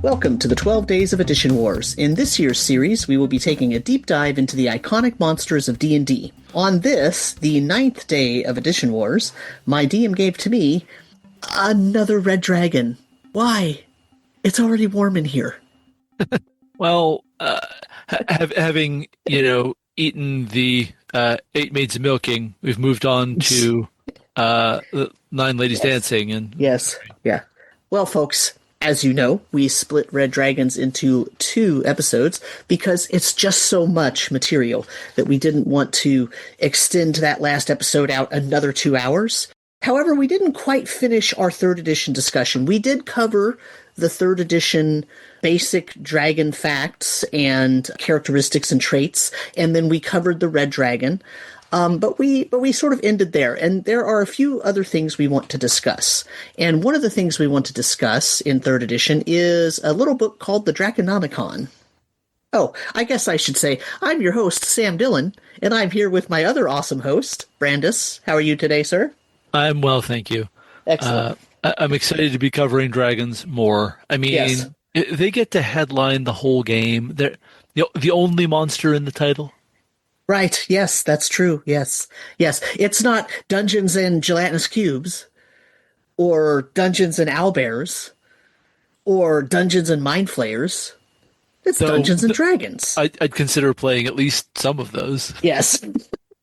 Welcome to the 12 Days of Edition Wars. In this year's series, we will be taking a deep dive into the iconic monsters of D&D. On this, the 9th day of Edition Wars, my DM gave to me another red dragon. Why? It's already warm in here. Well, having, eaten the 8 Maids of Milking, we've moved on to the 9 Ladies Dancing. And Yes, yeah. Well, folks, as you know, we split Red Dragons into 2 episodes because it's just so much material that we didn't want to extend that last episode out another 2 hours. However, we didn't quite finish our 3rd edition discussion. We did cover the 3rd edition basic dragon facts and characteristics and traits, and then we covered the Red Dragon. But we sort of ended there, and there are a few other things we want to discuss. And one of the things we want to discuss in 3rd edition is a little book called the Draconomicon. Oh, I guess I should say I'm your host, Sam Dillon, and I'm here with my other awesome host, Brandis. How are you today, sir? I'm well, thank you. Excellent. I'm excited to be covering dragons more. I mean, Yes. They get to headline the whole game. They're the only monster in the title. Right, yes, that's true, yes. Yes, it's not Dungeons and Gelatinous Cubes, or Dungeons and Owlbears, or Dungeons and Mind Flayers. It's Dungeons and Dragons. I'd consider playing at least some of those. Yes.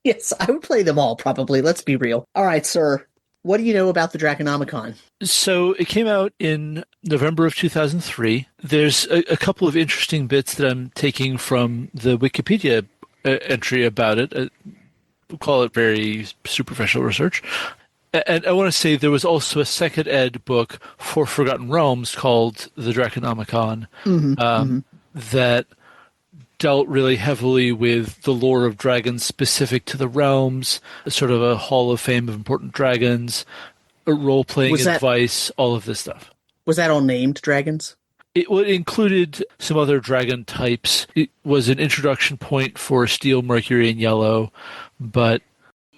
Yes, I would play them all, probably. Let's be real. All right, sir. What do you know about the Draconomicon? So it came out in November of 2003. There's a couple of interesting bits that I'm taking from the Wikipedia entry about it. We'll call it very superficial research. And I want to say there was also a second ed book for Forgotten Realms called the Draconomicon that dealt really heavily with the lore of dragons specific to the realms, sort of a hall of fame of important dragons, role-playing advice, all of this stuff. Was that all named dragons? It included some other dragon types. It was an introduction point for Steel, Mercury, and Yellow. But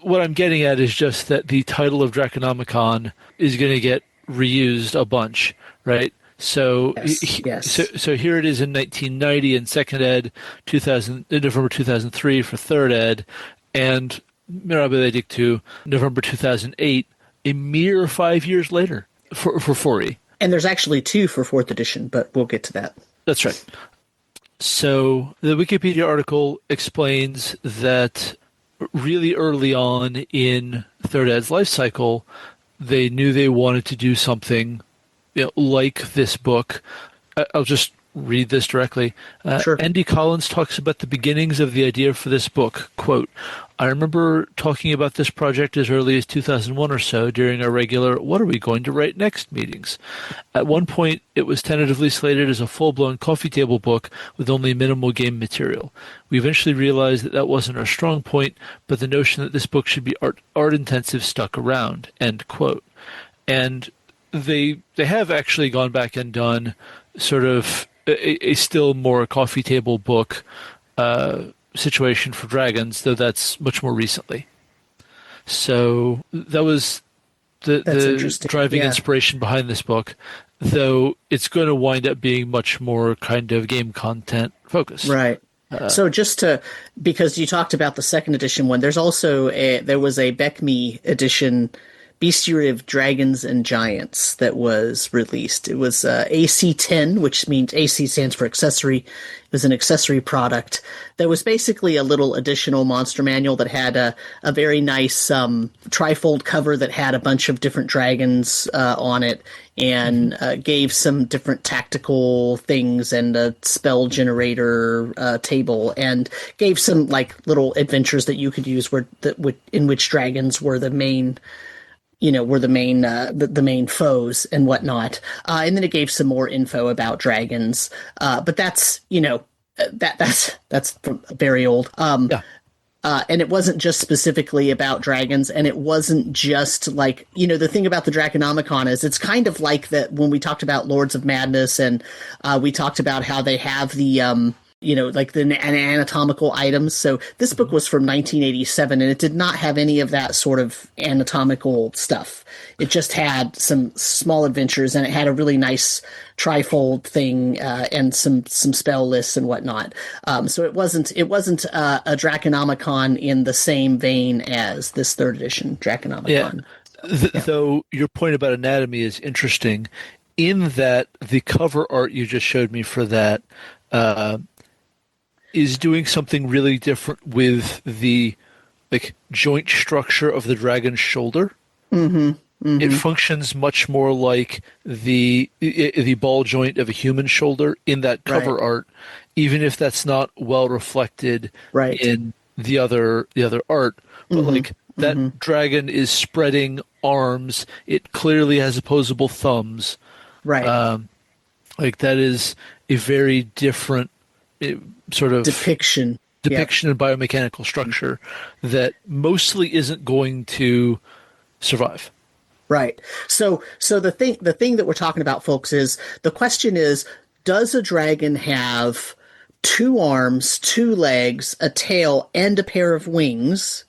what I'm getting at is just that the title of Draconomicon is going to get reused a bunch, right? So, Yes. So here it is in 1990 in second ed, November 2003 for third ed, and Mirabile Dictu, November 2008, a mere 5 years later for 4E. And there's actually 2 for 4th edition, but we'll get to that. That's right. So the Wikipedia article explains that really early on in third ed's life cycle, they knew they wanted to do something like this book. I'll just read this directly. Sure. Andy Collins talks about the beginnings of the idea for this book. Quote, I remember talking about this project as early as 2001 or so during our regular what are we going to write next meetings. At one point, it was tentatively slated as a full-blown coffee table book with only minimal game material. We eventually realized that that wasn't our strong point, but the notion that this book should be art-intensive stuck around. End quote. And they have actually gone back and done sort of a still more coffee table book situation for dragons, though that's much more recently. So that was the driving inspiration behind this book, though it's going to wind up being much more kind of game content focused. Right. So because you talked about the 2nd edition one, there was a BECMI edition, Bestiary of Dragons and Giants, that was released. It was AC-10, which means AC stands for accessory. It was an accessory product that was basically a little additional monster manual that had a very nice trifold cover that had a bunch of different dragons on it, and gave some different tactical things and a spell generator table, and gave some like little adventures that you could use in which dragons were the main the main foes and whatnot. And then it gave some more info about dragons. But that's very old. And it wasn't just specifically about dragons, and it wasn't just like, the thing about the Draconomicon is it's kind of like that when we talked about Lords of Madness, and we talked about how they have the like an anatomical items. So this book was from 1987, and it did not have any of that sort of anatomical stuff. It just had some small adventures, and it had a really nice trifold thing and some spell lists and whatnot. So it wasn't a Draconomicon in the same vein as this third edition Draconomicon. Though your point about anatomy is interesting, in that the cover art you just showed me for that is doing something really different with the joint structure of the dragon's shoulder. It functions much more like the ball joint of a human shoulder in that cover art, even if that's not well reflected in the other art. But that dragon is spreading arms. It clearly has opposable thumbs. That is a very different sort of depiction and biomechanical structure that mostly isn't going to survive. Right. So the thing that we're talking about, folks, is the question is, does a dragon have 2 arms, 2 legs, a tail, and a pair of wings?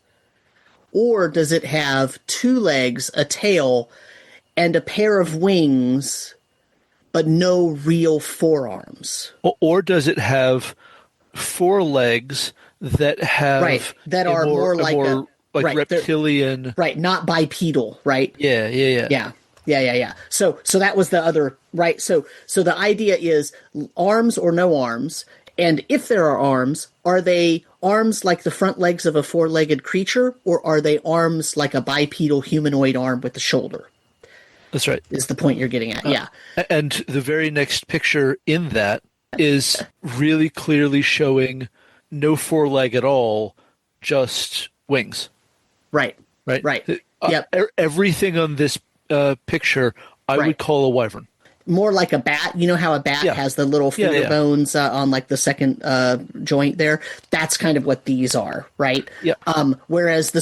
Or does it have 2 legs, a tail, and a pair of wings, but no real forearms? Or does it have 4 legs that have that are more like reptilian, not bipedal, right? Yeah. So that was the other, right? So the idea is arms or no arms, and if there are they arms like the front legs of a 4-legged creature, or are they arms like a bipedal humanoid arm with the shoulder? That's right. Is the point you're getting at? Yeah. And the very next picture in that is really clearly showing no 4-leg at all, just wings. Right. Yep. Everything on this picture I would call a wyvern. More like a bat. You know how a bat has the little finger bones on like the second joint there? That's kind of what these are, right? Yeah. Whereas the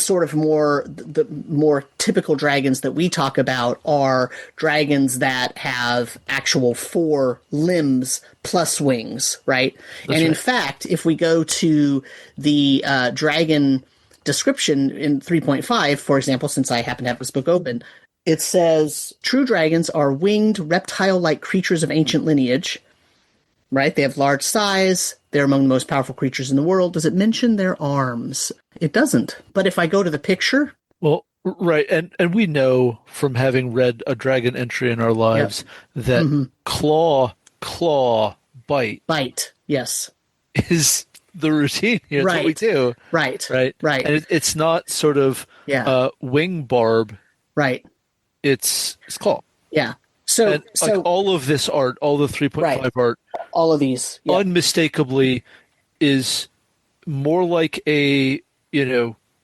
more typical dragons that we talk about are dragons that have actual 4 limbs plus wings, right? In fact, if we go to the dragon description in 3.5, for example, since I happen to have this book open, it says, true dragons are winged, reptile-like creatures of ancient lineage, right? They have large size. They're among the most powerful creatures in the world. Does it mention their arms? It doesn't. But if I go to the picture... Well, right. And we know from having read a dragon entry in our lives that claw, bite. Yes. Is the routine here. That's what we do. Right. And it's not sort of wing barb. Right. It's claw. Yeah. So all of this art, all the 3.5 art, all of these unmistakably is more like a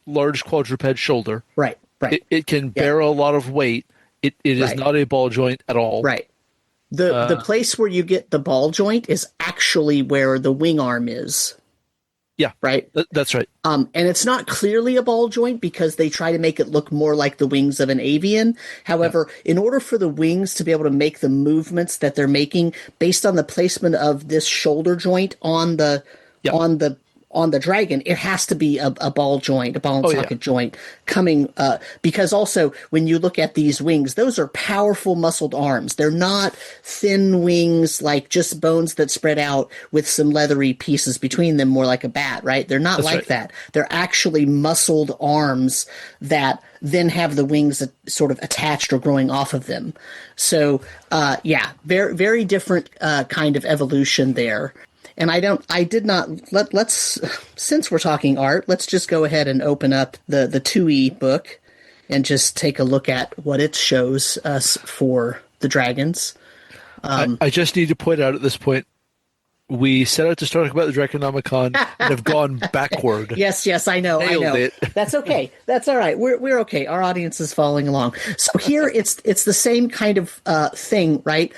large quadruped shoulder. Right. It can bear a lot of weight. It is not a ball joint at all. Right. The place where you get the ball joint is actually where the wing arm is. Yeah. Right? That's right. And it's not clearly a ball joint because they try to make it look more like the wings of an avian. However, in order for the wings to be able to make the movements that they're making based on the placement of this shoulder joint on the dragon, it has to be a ball joint, a ball and socket joint coming, because also when you look at these wings, those are powerful muscled arms. They're not thin wings like just bones that spread out with some leathery pieces between them, more like a bat, right? They're not that. They're actually muscled arms that then have the wings sort of attached or growing off of them. So, very, very different kind of evolution there. And let's, since we're talking art, let's just go ahead and open up the 2E book and just take a look at what it shows us for the dragons. I just need to point out at this point, we set out to start talking about the Draconomicon and have gone backward. Yes, I know. Nailed it. That's okay. That's all right. We're okay. Our audience is following along. So here it's the same kind of thing, right?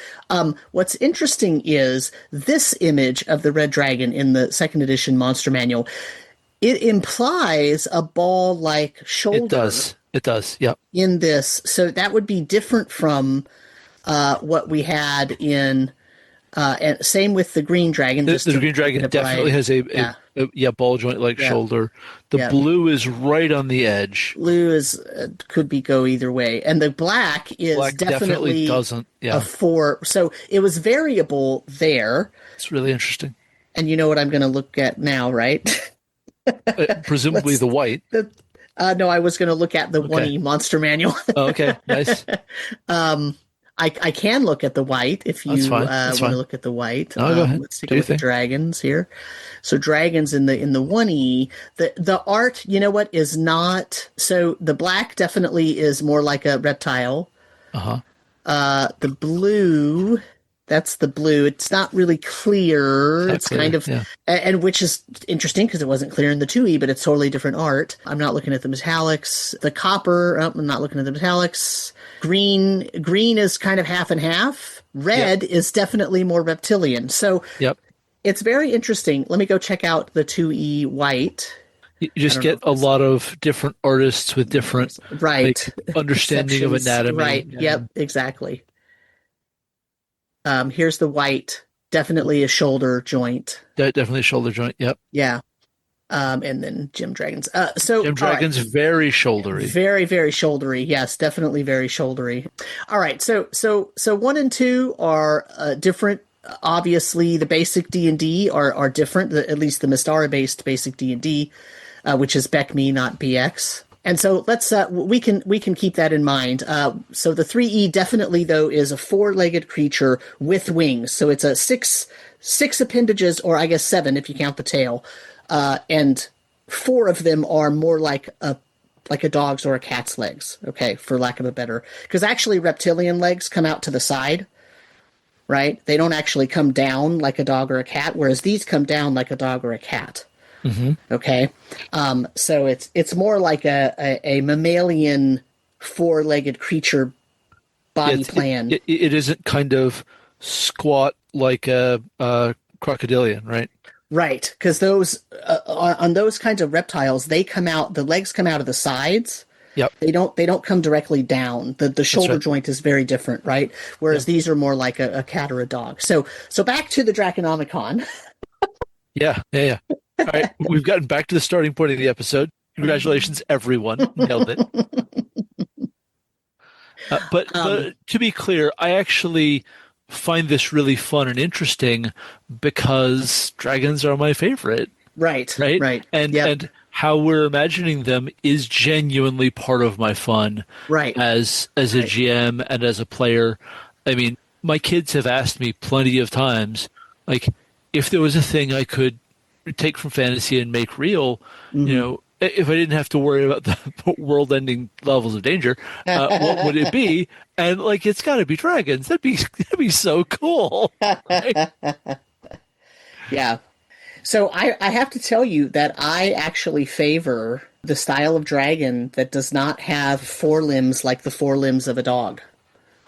What's interesting is this image of the red dragon in the second edition monster manual. It implies a ball-like shoulder. It does. Yep. In this, so that would be different from what we had in And same with the green dragon. The green dragon definitely has a ball joint like shoulder. The blue is right on the edge. Blue is could go either way, and the black is definitely doesn't. a 4. So it was variable there. It's really interesting. And you know what I'm going to look at now, right? Presumably the white. No, I was going to look at the 1E monster manual. Oh, okay, nice. I can look at the white if you want to look at the white. Oh, go ahead. Let's take a look at dragons here. So dragons in the 1E, the art, you know what, is not, so the black definitely is more like a reptile. The blue, that's the blue. It's not really clear. It's clear, kind of, and which is interesting because it wasn't clear in the 2E, but it's totally different art. I'm not looking at the metallics. The copper, I'm not looking at the metallics. Green is kind of half and half. Red is definitely more reptilian. So it's very interesting. Let me go check out the 2E white. You just get a lot of different artists with different understanding of anatomy. Right. Yep. Exactly. Here's the white. Definitely a shoulder joint. Definitely a shoulder joint. Yep. Yeah. And then Gem Dragons. Gem Dragons, very shouldery. Very, very shouldery. Yes, definitely very shouldery. All right. So 1 and 2 are different. Obviously, the basic D&D are different. At least the Mystara-based basic D&D, which is BECME, not BX. And so let's we can keep that in mind. So the 3E definitely though is a 4-legged creature with wings. So it's a six appendages, or I guess 7 if you count the tail. And 4 of them are more like a dog's or a cat's legs, okay, for lack of a better. Because actually reptilian legs come out to the side, right? They don't actually come down like a dog or a cat, whereas these come down like a dog or a cat. Okay? So it's more like a mammalian 4-legged creature body plan. It isn't kind of squat like a crocodilian, right? Right, because those on those kinds of reptiles, they come out. The legs come out of the sides. Yep. They don't come directly down. The shoulder joint is very different, right? Whereas these are more like a cat or a dog. So back to the Draconomicon. Yeah. All right, we've gotten back to the starting point of the episode. Congratulations, everyone! Nailed it. But to be clear, I actually find this really fun and interesting because dragons are my favorite. Right. And how we're imagining them is genuinely part of my fun. Right. As a GM and as a player. I mean, my kids have asked me plenty of times, like, if there was a thing I could take from fantasy and make real, you know, if I didn't have to worry about the world-ending levels of danger, what would it be? And like, it's got to be dragons. That'd be so cool. Right? Yeah. So I have to tell you that I actually favor the style of dragon that does not have 4 limbs like the 4 limbs of a dog.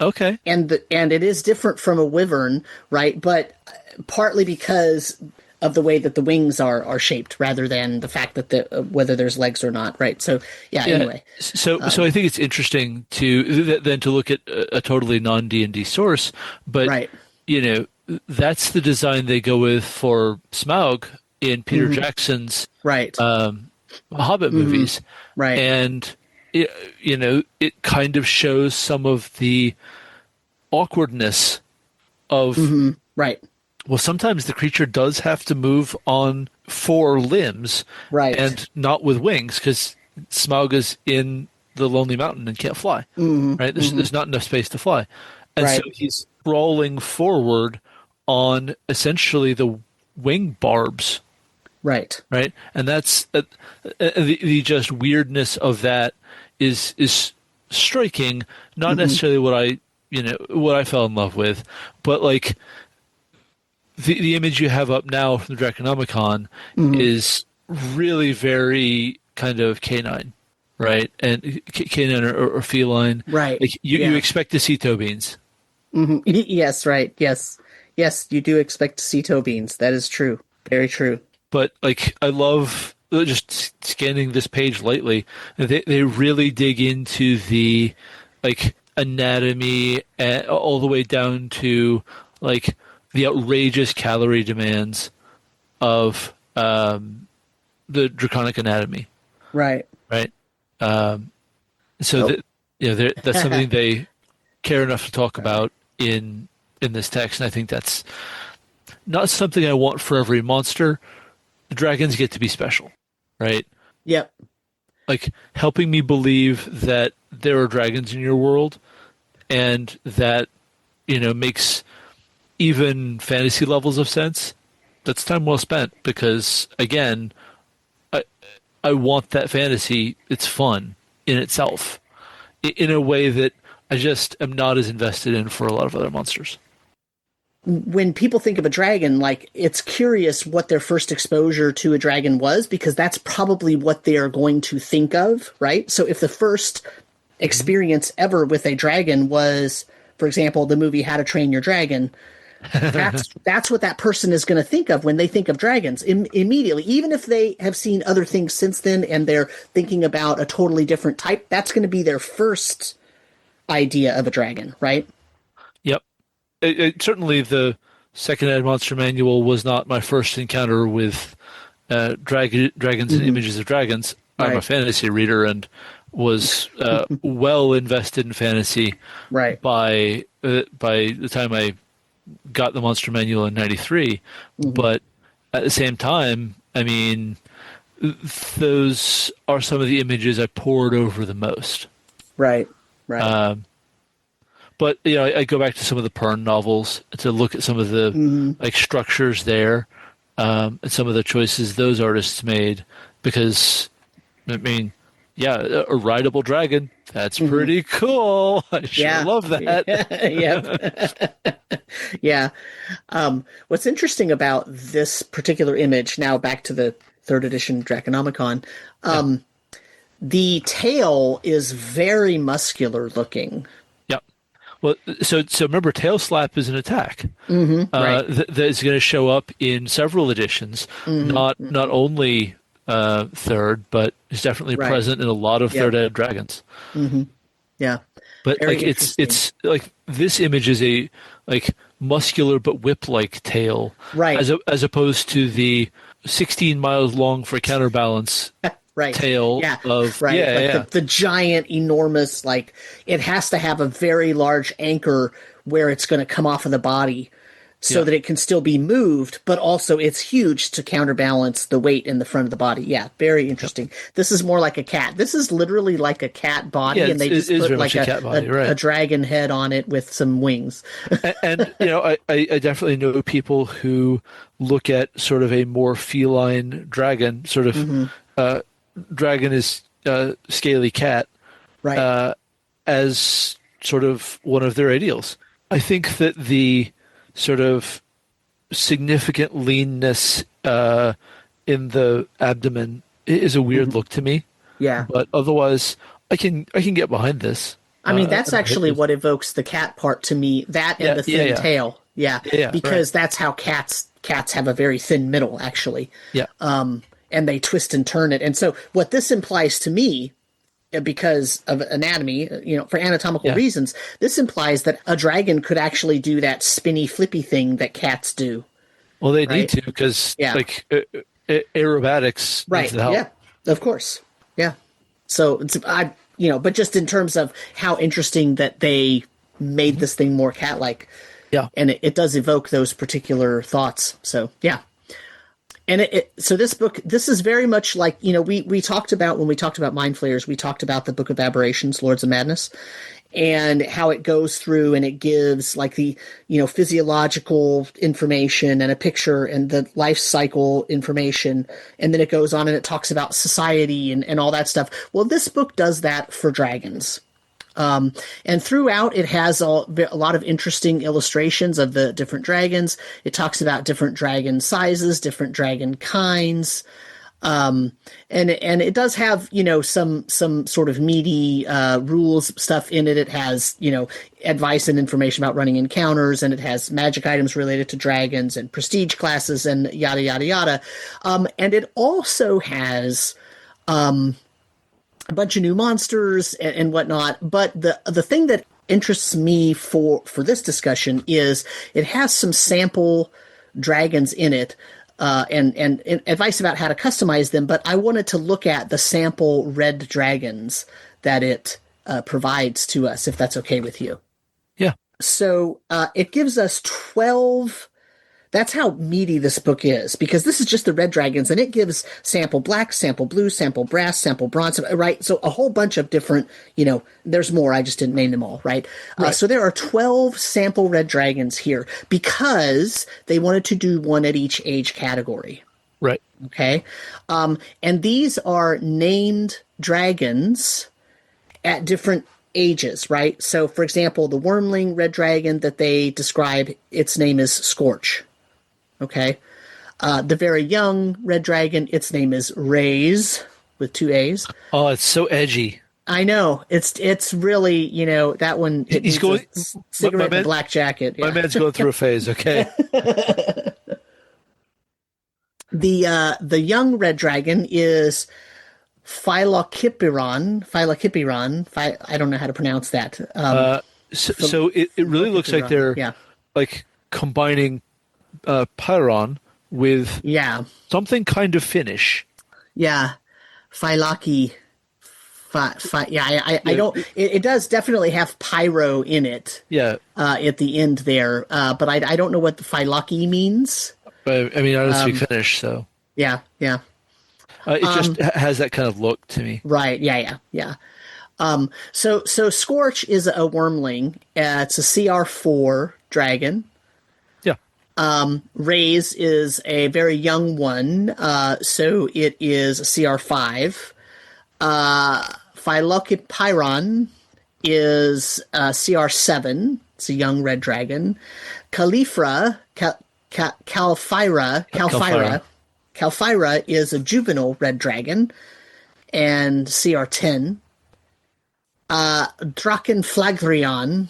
Okay. And it is different from a wyvern, right? But partly because of the way that the wings are shaped, rather than the fact that whether there's legs or not, right? So anyway. So I think it's interesting to look at a totally non D&D source, but you know, that's the design they go with for Smaug in Peter Jackson's Hobbit movies, right? And it kind of shows some of the awkwardness of right. Well, sometimes the creature does have to move on 4 limbs, right, and not with wings, because Smaug is in the Lonely Mountain and can't fly. Right? There's not enough space to fly, and so he's crawling forward on essentially the wing barbs. Right. And that's the just weirdness of that is striking. Not necessarily what I fell in love with, but like. The image you have up now from the Draconomicon is really very kind of canine, right? And canine or feline. Right. Like you expect to see toe beans. Yes, right. Yes, you do expect to see toe beans. That is true. Very true. But like, I love just scanning this page lately. They really dig into the like anatomy all the way down to like the outrageous calorie demands of the draconic anatomy, Right. right? So Oh. that that's something they care enough to talk about in this text, and I think that's not something I want for every monster. The dragons get to be special, right? Yep. Like helping me believe that there are dragons in your world, and that makes even fantasy levels of sense. That's time well spent because again, I want that fantasy. It's fun in itself, in a way that I just am not as invested in for a lot of other monsters. When people think of a dragon, like, it's curious what their first exposure to a dragon was, because that's probably what they are going to think of, right? So if the first experience ever with a dragon was, for example, the movie How to Train Your Dragon, that's what that person is going to think of when they think of dragons immediately. Even if they have seen other things since then and they're thinking about a totally different type, that's going to be their first idea of a dragon, right? Yep. Certainly, the second ed monster manual was not my first encounter with dragons and images of dragons. I'm a fantasy reader and was well invested in fantasy Right. by the time I got the monster manual in '93. But at the same time, I mean, those are some of the images I poured over the most. Right. Right. But I go back to some of the Pern novels to look at some of the like structures there, and some of the choices those artists made. Because, I mean, yeah, a rideable dragon, that's pretty cool. I sure love that. Yep. Yeah. What's interesting about this particular image, now back to the third edition Draconomicon, the tail is very muscular looking. Well, so remember, tail slap is an attack Right. that is going to show up in several editions. Not only third, but is definitely present in a lot of third ed dragons. Yeah, but very like it's like this image is a like muscular but whip-like tail, right? As opposed to the 16 miles long for counterbalance. Right. Tail of the giant, enormous, like, it has to have a very large anchor where it's going to come off of the body so that it can still be moved, but also it's huge to counterbalance the weight in the front of the body. Yeah, very interesting. This is more like a cat. This is literally like a cat body, and they just put like a dragon head on it with some wings. and I definitely know people who look at sort of a more feline dragon, sort of dragon is scaly cat, right? As sort of one of their ideals. I think that the sort of significant leanness in the abdomen is a weird look to me. Yeah, but otherwise, I can get behind this. I mean, that's actually what evokes the cat part to me. That and the thin tail. Yeah, because that's how cats have a very thin middle, actually. Yeah. And they twist and turn it. And so what this implies to me, because of anatomy, for anatomical reasons, this implies that a dragon could actually do that spinny, flippy thing that cats do. Well, they need to, because like aerobatics needs the help. Yeah, of course. Yeah. So but just in terms of how interesting that they made this thing more cat-like. Yeah. And it does evoke those particular thoughts. So, yeah. And so this book, this is very much like, we talked about, when we talked about Mind Flayers, we talked about the Book of Aberrations, Lords of Madness, and how it goes through and it gives like the, physiological information and a picture and the life cycle information. And then it goes on and it talks about society and all that stuff. Well, this book does that for dragons. And throughout, it has a lot of interesting illustrations of the different dragons. It talks about different dragon sizes, different dragon kinds. And it does have, some sort of meaty, rules stuff in it. It has, advice and information about running encounters, and it has magic items related to dragons and prestige classes and yada, yada, yada. And it also has, a bunch of new monsters and whatnot. But the thing that interests me for this discussion is it has some sample dragons in it, and advice about how to customize them. But I wanted to look at the sample red dragons that it provides to us, if that's okay with you. Yeah. So it gives us 12. That's how meaty this book is, because this is just the red dragons, and it gives sample black, sample blue, sample brass, sample bronze, right? So a whole bunch of different, there's more. I just didn't name them all, right? So there are 12 sample red dragons here because they wanted to do one at each age category. Right. Okay. And these are named dragons at different ages, right? So, for example, the wormling red dragon that they describe, its name is Scorch. Okay. The very young red dragon, its name is Raise, with 2 A's. Oh, it's so edgy. I know. It's really, that one. He's going cigarette and a black jacket. Yeah. My man's going through a phase. Okay. The young red dragon is Phylocypiron. I don't know how to pronounce that. So it really looks like they're like combining Pyron with something kind of Finnish. Yeah, Phylocy. I don't. It does definitely have pyro in it. Yeah. At the end there, but I don't know what the Phylocy means. I mean, I don't speak Finnish, so yeah. It just has that kind of look to me. Right. Yeah. So Scorch is a wormling. It's a CR4 dragon. Yeah. Raise is a very young one. So it is a CR5. Phylocypiron is CR7. It's a young red dragon. Califra, Calfyra is a juvenile red dragon, and CR10. Drakenflagrion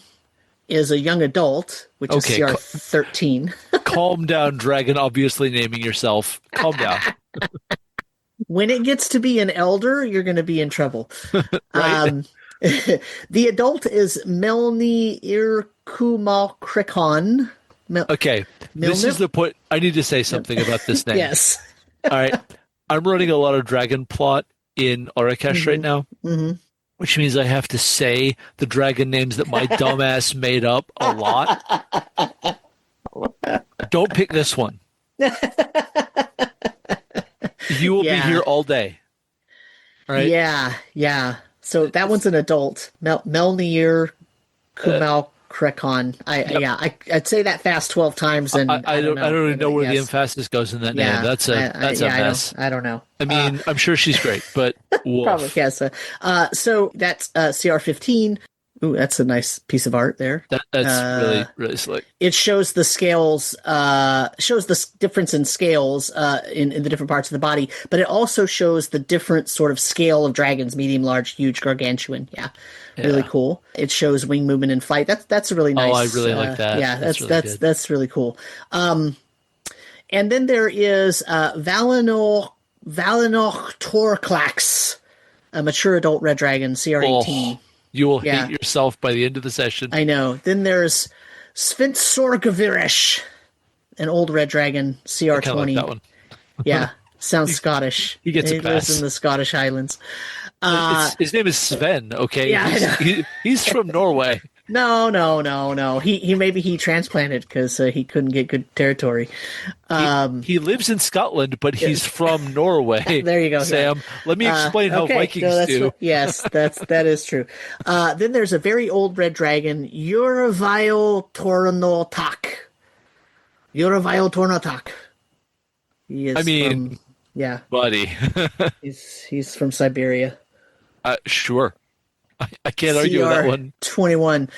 is a young adult, which is CR13. Calm down, dragon, obviously naming yourself. Calm down. When it gets to be an elder, you're going to be in trouble. Right. The adult is Melni Irkumalkrikon. Okay, this is the point. I need to say something about this name. Yes. All right. I'm running a lot of dragon plot in Orakesh right now, which means I have to say the dragon names that my dumbass made up a lot. Don't pick this one. You will be here all day. All right? Yeah. So that one's an adult. Melnir Kumalkrekon. I'd say that fast 12 times, and I don't really know where the emphasis goes in that name. That's a mess. I don't know. I mean, I'm sure she's great, but probably yes. So that's CR15. Ooh, that's a nice piece of art there. That's really slick. It shows the scales, shows the difference in scales in the different parts of the body, but it also shows the different sort of scale of dragons: medium, large, huge, gargantuan. Yeah. Really cool. It shows wing movement and flight. That's a really nice. Oh, I really like that. Yeah, that's really cool. And then there is Valinor Torklax, a mature adult red dragon, CR18. Oh. You will hate yourself by the end of the session. I know. Then there's Svensorgavirish, an old red dragon, CR20. I like that one. Yeah, sounds Scottish. He gets a pass. Lives in the Scottish Highlands. His name is Sven. Okay, yeah, he's from Norway. No. He maybe transplanted because he couldn't get good territory. He lives in Scotland, but he's from Norway. There you go, Sam. Let me explain how Vikings do. Yes, that is true. Then there's a very old red dragon, Uravile Tornotak. He is buddy. he's from Siberia. Sure. I can't argue with that one. 21.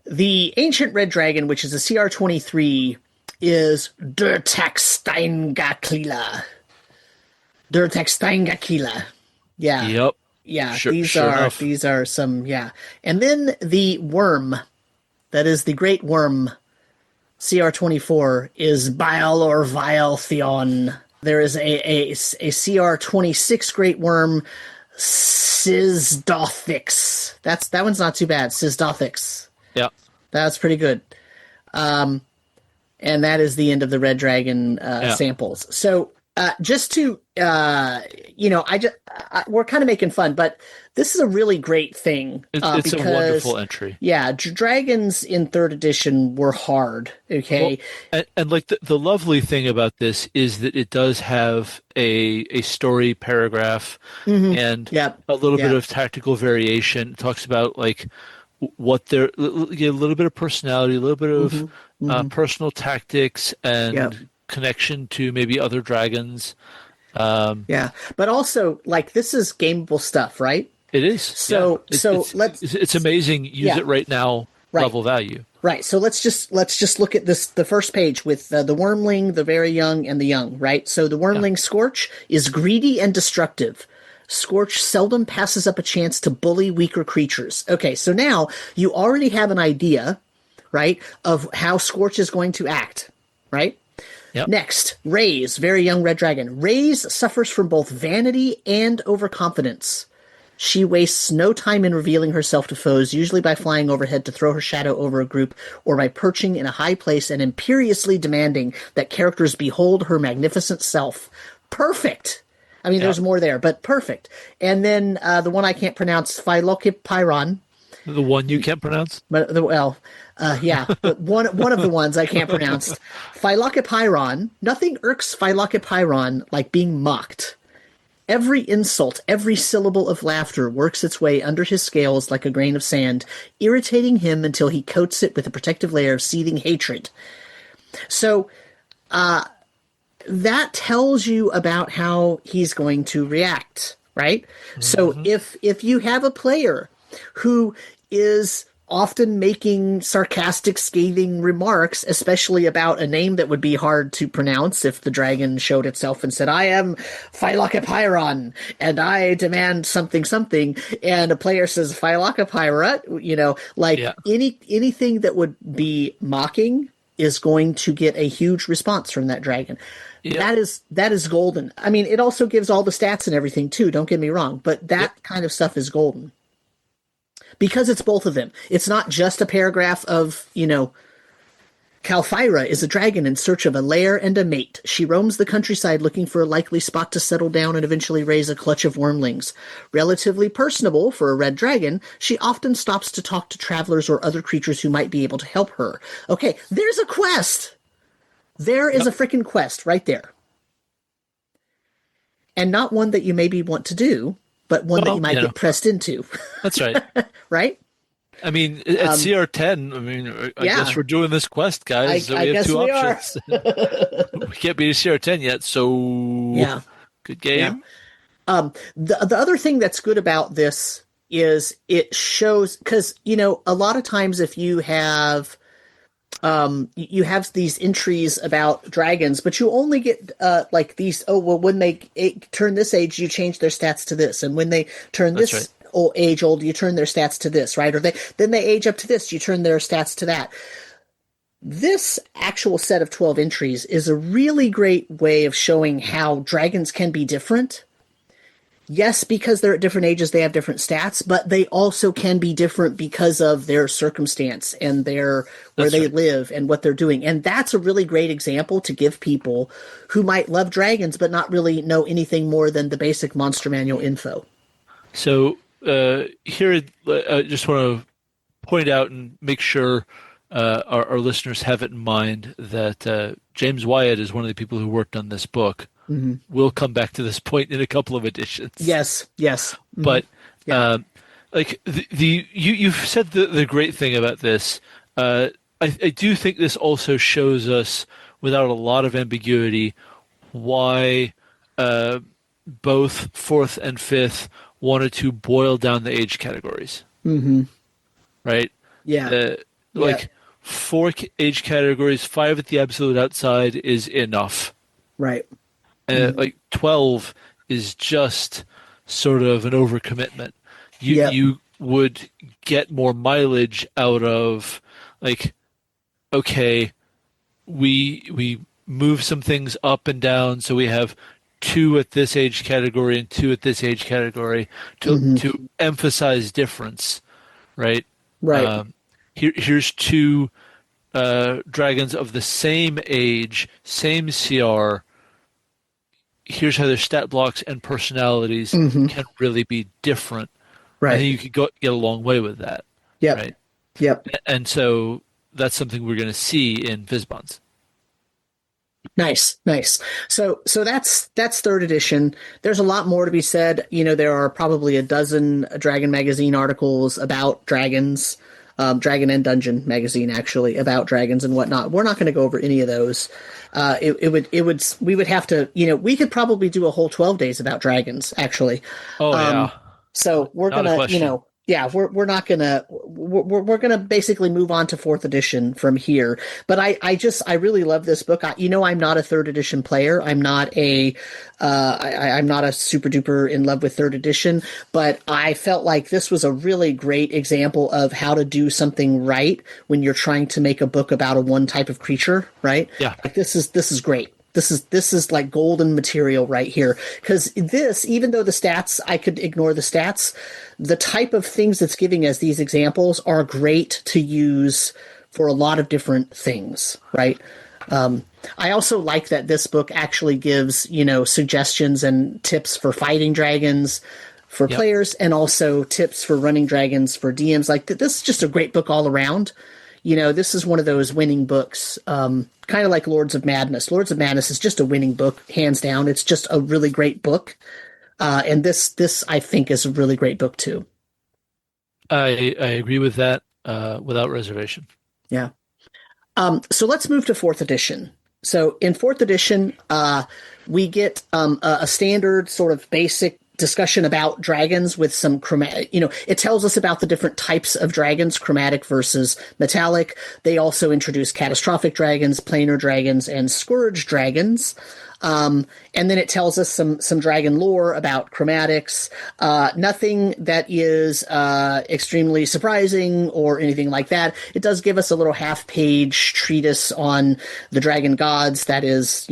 The ancient red dragon, which is a CR23, is Durtaxsteingakila. Yeah. Yep. Yeah. Sure these are some. And then the worm, that is the great worm, CR24, is Bile or Vile Theon. There is a CR26 great worm, Sizdothics. That one's not too bad. Sizdothics. Yeah. That's pretty good. And that is the end of the Red Dragon Yeah. samples. So just to we're kind of making fun, but this is a really great thing It's a because wonderful entry. yeah, dragons in third edition were hard. Okay, Well, and like the lovely thing about this is that it does have a story paragraph and yep, a little bit yep, of tactical variation. It talks about like what their a little bit of personality, a little bit of personal tactics, yep. and connection to maybe other dragons. Yeah, but also like this is gameable stuff, right? It is. So Yeah. so let's It's amazing. Use yeah, it right now. right. Level value. Right. So let's just look at this the first page with the wormling, the very young, and the young. Right. So the Yeah. wormling Scorch is greedy and destructive. Scorch seldom passes up a chance to bully weaker creatures. Okay. So now you already have an idea, right, of how Scorch is going to act. Right. Yep. Next, Raise, very young red dragon. Raise suffers from both vanity and overconfidence. She wastes no time in revealing herself to foes, usually by flying overhead to throw her shadow over a group, or by perching in a high place and imperiously demanding that characters behold her magnificent self. Perfect! I mean, there's Yep. more there, but perfect. And then the one I can't pronounce, Philocipyron. The one you can't pronounce. But yeah, but one of the ones I can't pronounce. Philocipyron. Nothing irks Philocipyron like being mocked. Every insult, every syllable of laughter works its way under his scales like a grain of sand, irritating him until he coats it with a protective layer of seething hatred. So that tells you about how he's going to react, right? So if you have a player who is often making sarcastic, scathing remarks, especially about a name that would be hard to pronounce if the dragon showed itself and said, I am Philocipyron, and I demand something, something, and a player says, Philocipyra, like Yeah. anything that would be mocking is going to get a huge response from that dragon. Yeah. That is golden. I mean, it also gives all the stats and everything too, don't get me wrong, but that kind of stuff is golden. Because it's both of them. It's not just a paragraph of, Kalphyra is a dragon in search of a lair and a mate. She roams the countryside looking for a likely spot to settle down and eventually raise a clutch of wormlings. Relatively personable for a red dragon, she often stops to talk to travelers or other creatures who might be able to help her. Okay, there's a quest! There is a freaking quest right there. And not one that you maybe want to do, but one that you might get pressed into. That's right. Right? I mean, at CR10, I mean, I guess we're doing this quest, guys. So we have two options. We can't beat a CR10 yet, so yeah, good game. Yeah. The other thing that's good about this is it shows, because a lot of times if you have these entries about dragons, but you only get like these. Oh well, when they turn this age, you change their stats to this, and when they turn this age old, you turn their stats to this, right? Or then they age up to this, you turn their stats to that. This actual set of 12 entries is a really great way of showing how dragons can be different. Yes, because they're at different ages, they have different stats, but they also can be different because of their circumstance and where they live and what they're doing. And that's a really great example to give people who might love dragons but not really know anything more than the basic monster manual info. So here, I just want to point out and make sure our listeners have it in mind that James Wyatt is one of the people who worked on this book. Mm-hmm. We'll come back to this point in a couple of editions. Yes. Mm-hmm. But like you've said the great thing about this. I do think this also shows us, without a lot of ambiguity, why both fourth and fifth wanted to boil down the age categories. Mm-hmm. Right? Yeah. Like 4 age categories, 5 at the absolute outside is enough. Right. Like 12 is just sort of an overcommitment. You would get more mileage out of, like, okay, we move some things up and down, so we have two at this age category and two at this age category to emphasize difference, right? Right. Here's two dragons of the same age, same CR. Here's how their stat blocks and personalities can really be different. I Right. think you could get a long way with that. Yep. Right. Yep. And so that's something we're going to see in Fizbons. Nice, nice. So that's third edition. There's a lot more to be said. There are probably a dozen Dragon magazine articles about dragons, Dragon and Dungeon magazine actually about dragons and whatnot. We're not going to go over any of those. We would have to, we could probably do a whole 12 days about dragons actually. Oh yeah. So we're Not a gonna, question. we're not gonna we're gonna basically move on to fourth edition from here. But I really love this book. I'm not a third edition player. I'm not I'm not a super duper in love with third edition. But I felt like this was a really great example of how to do something right when you're trying to make a book about a one type of creature. Right? Yeah. Like this is great. This is like golden material right here. Because this, even though the stats, I could ignore the stats, the type of things that's giving us these examples are great to use for a lot of different things, right? I also like that this book actually gives, suggestions and tips for fighting dragons for players and also tips for running dragons for DMs. Like this is just a great book all around. This is one of those winning books, kind of like Lords of Madness. Lords of Madness is just a winning book, hands down. It's just a really great book. And this, I think, is a really great book, too. I agree with that without reservation. Yeah. So let's move to fourth edition. So in fourth edition, we get a standard sort of basic discussion about dragons with some chromatic, it tells us about the different types of dragons, chromatic versus metallic. They also introduce catastrophic dragons, planar dragons, and scourge dragons. And then it tells us some dragon lore about chromatics. Nothing that is extremely surprising or anything like that. It does give us a little half-page treatise on the dragon gods. That is,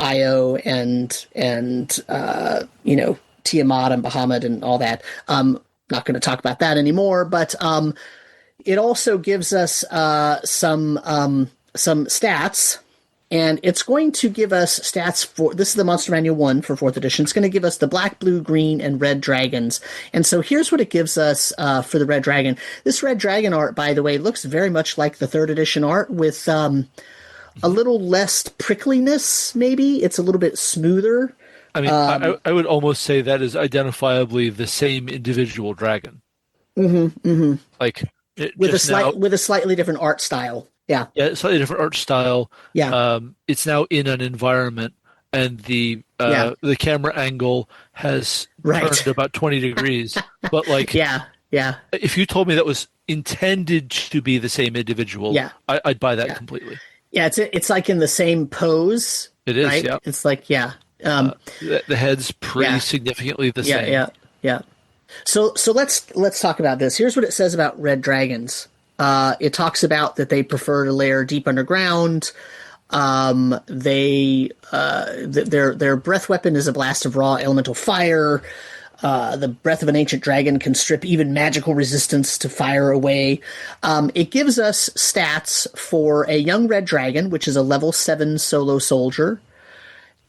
Io and Tiamat and Bahamut and all that. Not going to talk about that anymore, but it also gives us some stats, and it's going to give us stats for, this is the Monster Manual 1 for 4th edition. It's going to give us the black, blue, green, and red dragons. And so here's what it gives us for the red dragon. This red dragon art, by the way, looks very much like the 3rd edition art with a little less prickliness, maybe. It's a little bit smoother. I mean, I would almost say that is identifiably the same individual dragon. Like with a slightly different art style. Yeah. Yeah, slightly different art style. Yeah. It's now in an environment, and the camera angle has turned about 20 degrees. But like, yeah. If you told me that was intended to be the same individual, I'd buy that completely. Yeah, it's like in the same pose. It is. Right? Yeah. It's like the head's pretty significantly the same. Yeah. So let's talk about this. Here's what it says about red dragons. It talks about that they prefer to lair deep underground. Their breath weapon is a blast of raw elemental fire. The breath of an ancient dragon can strip even magical resistance to fire away. It gives us stats for a young red dragon, which is a level 7 solo soldier,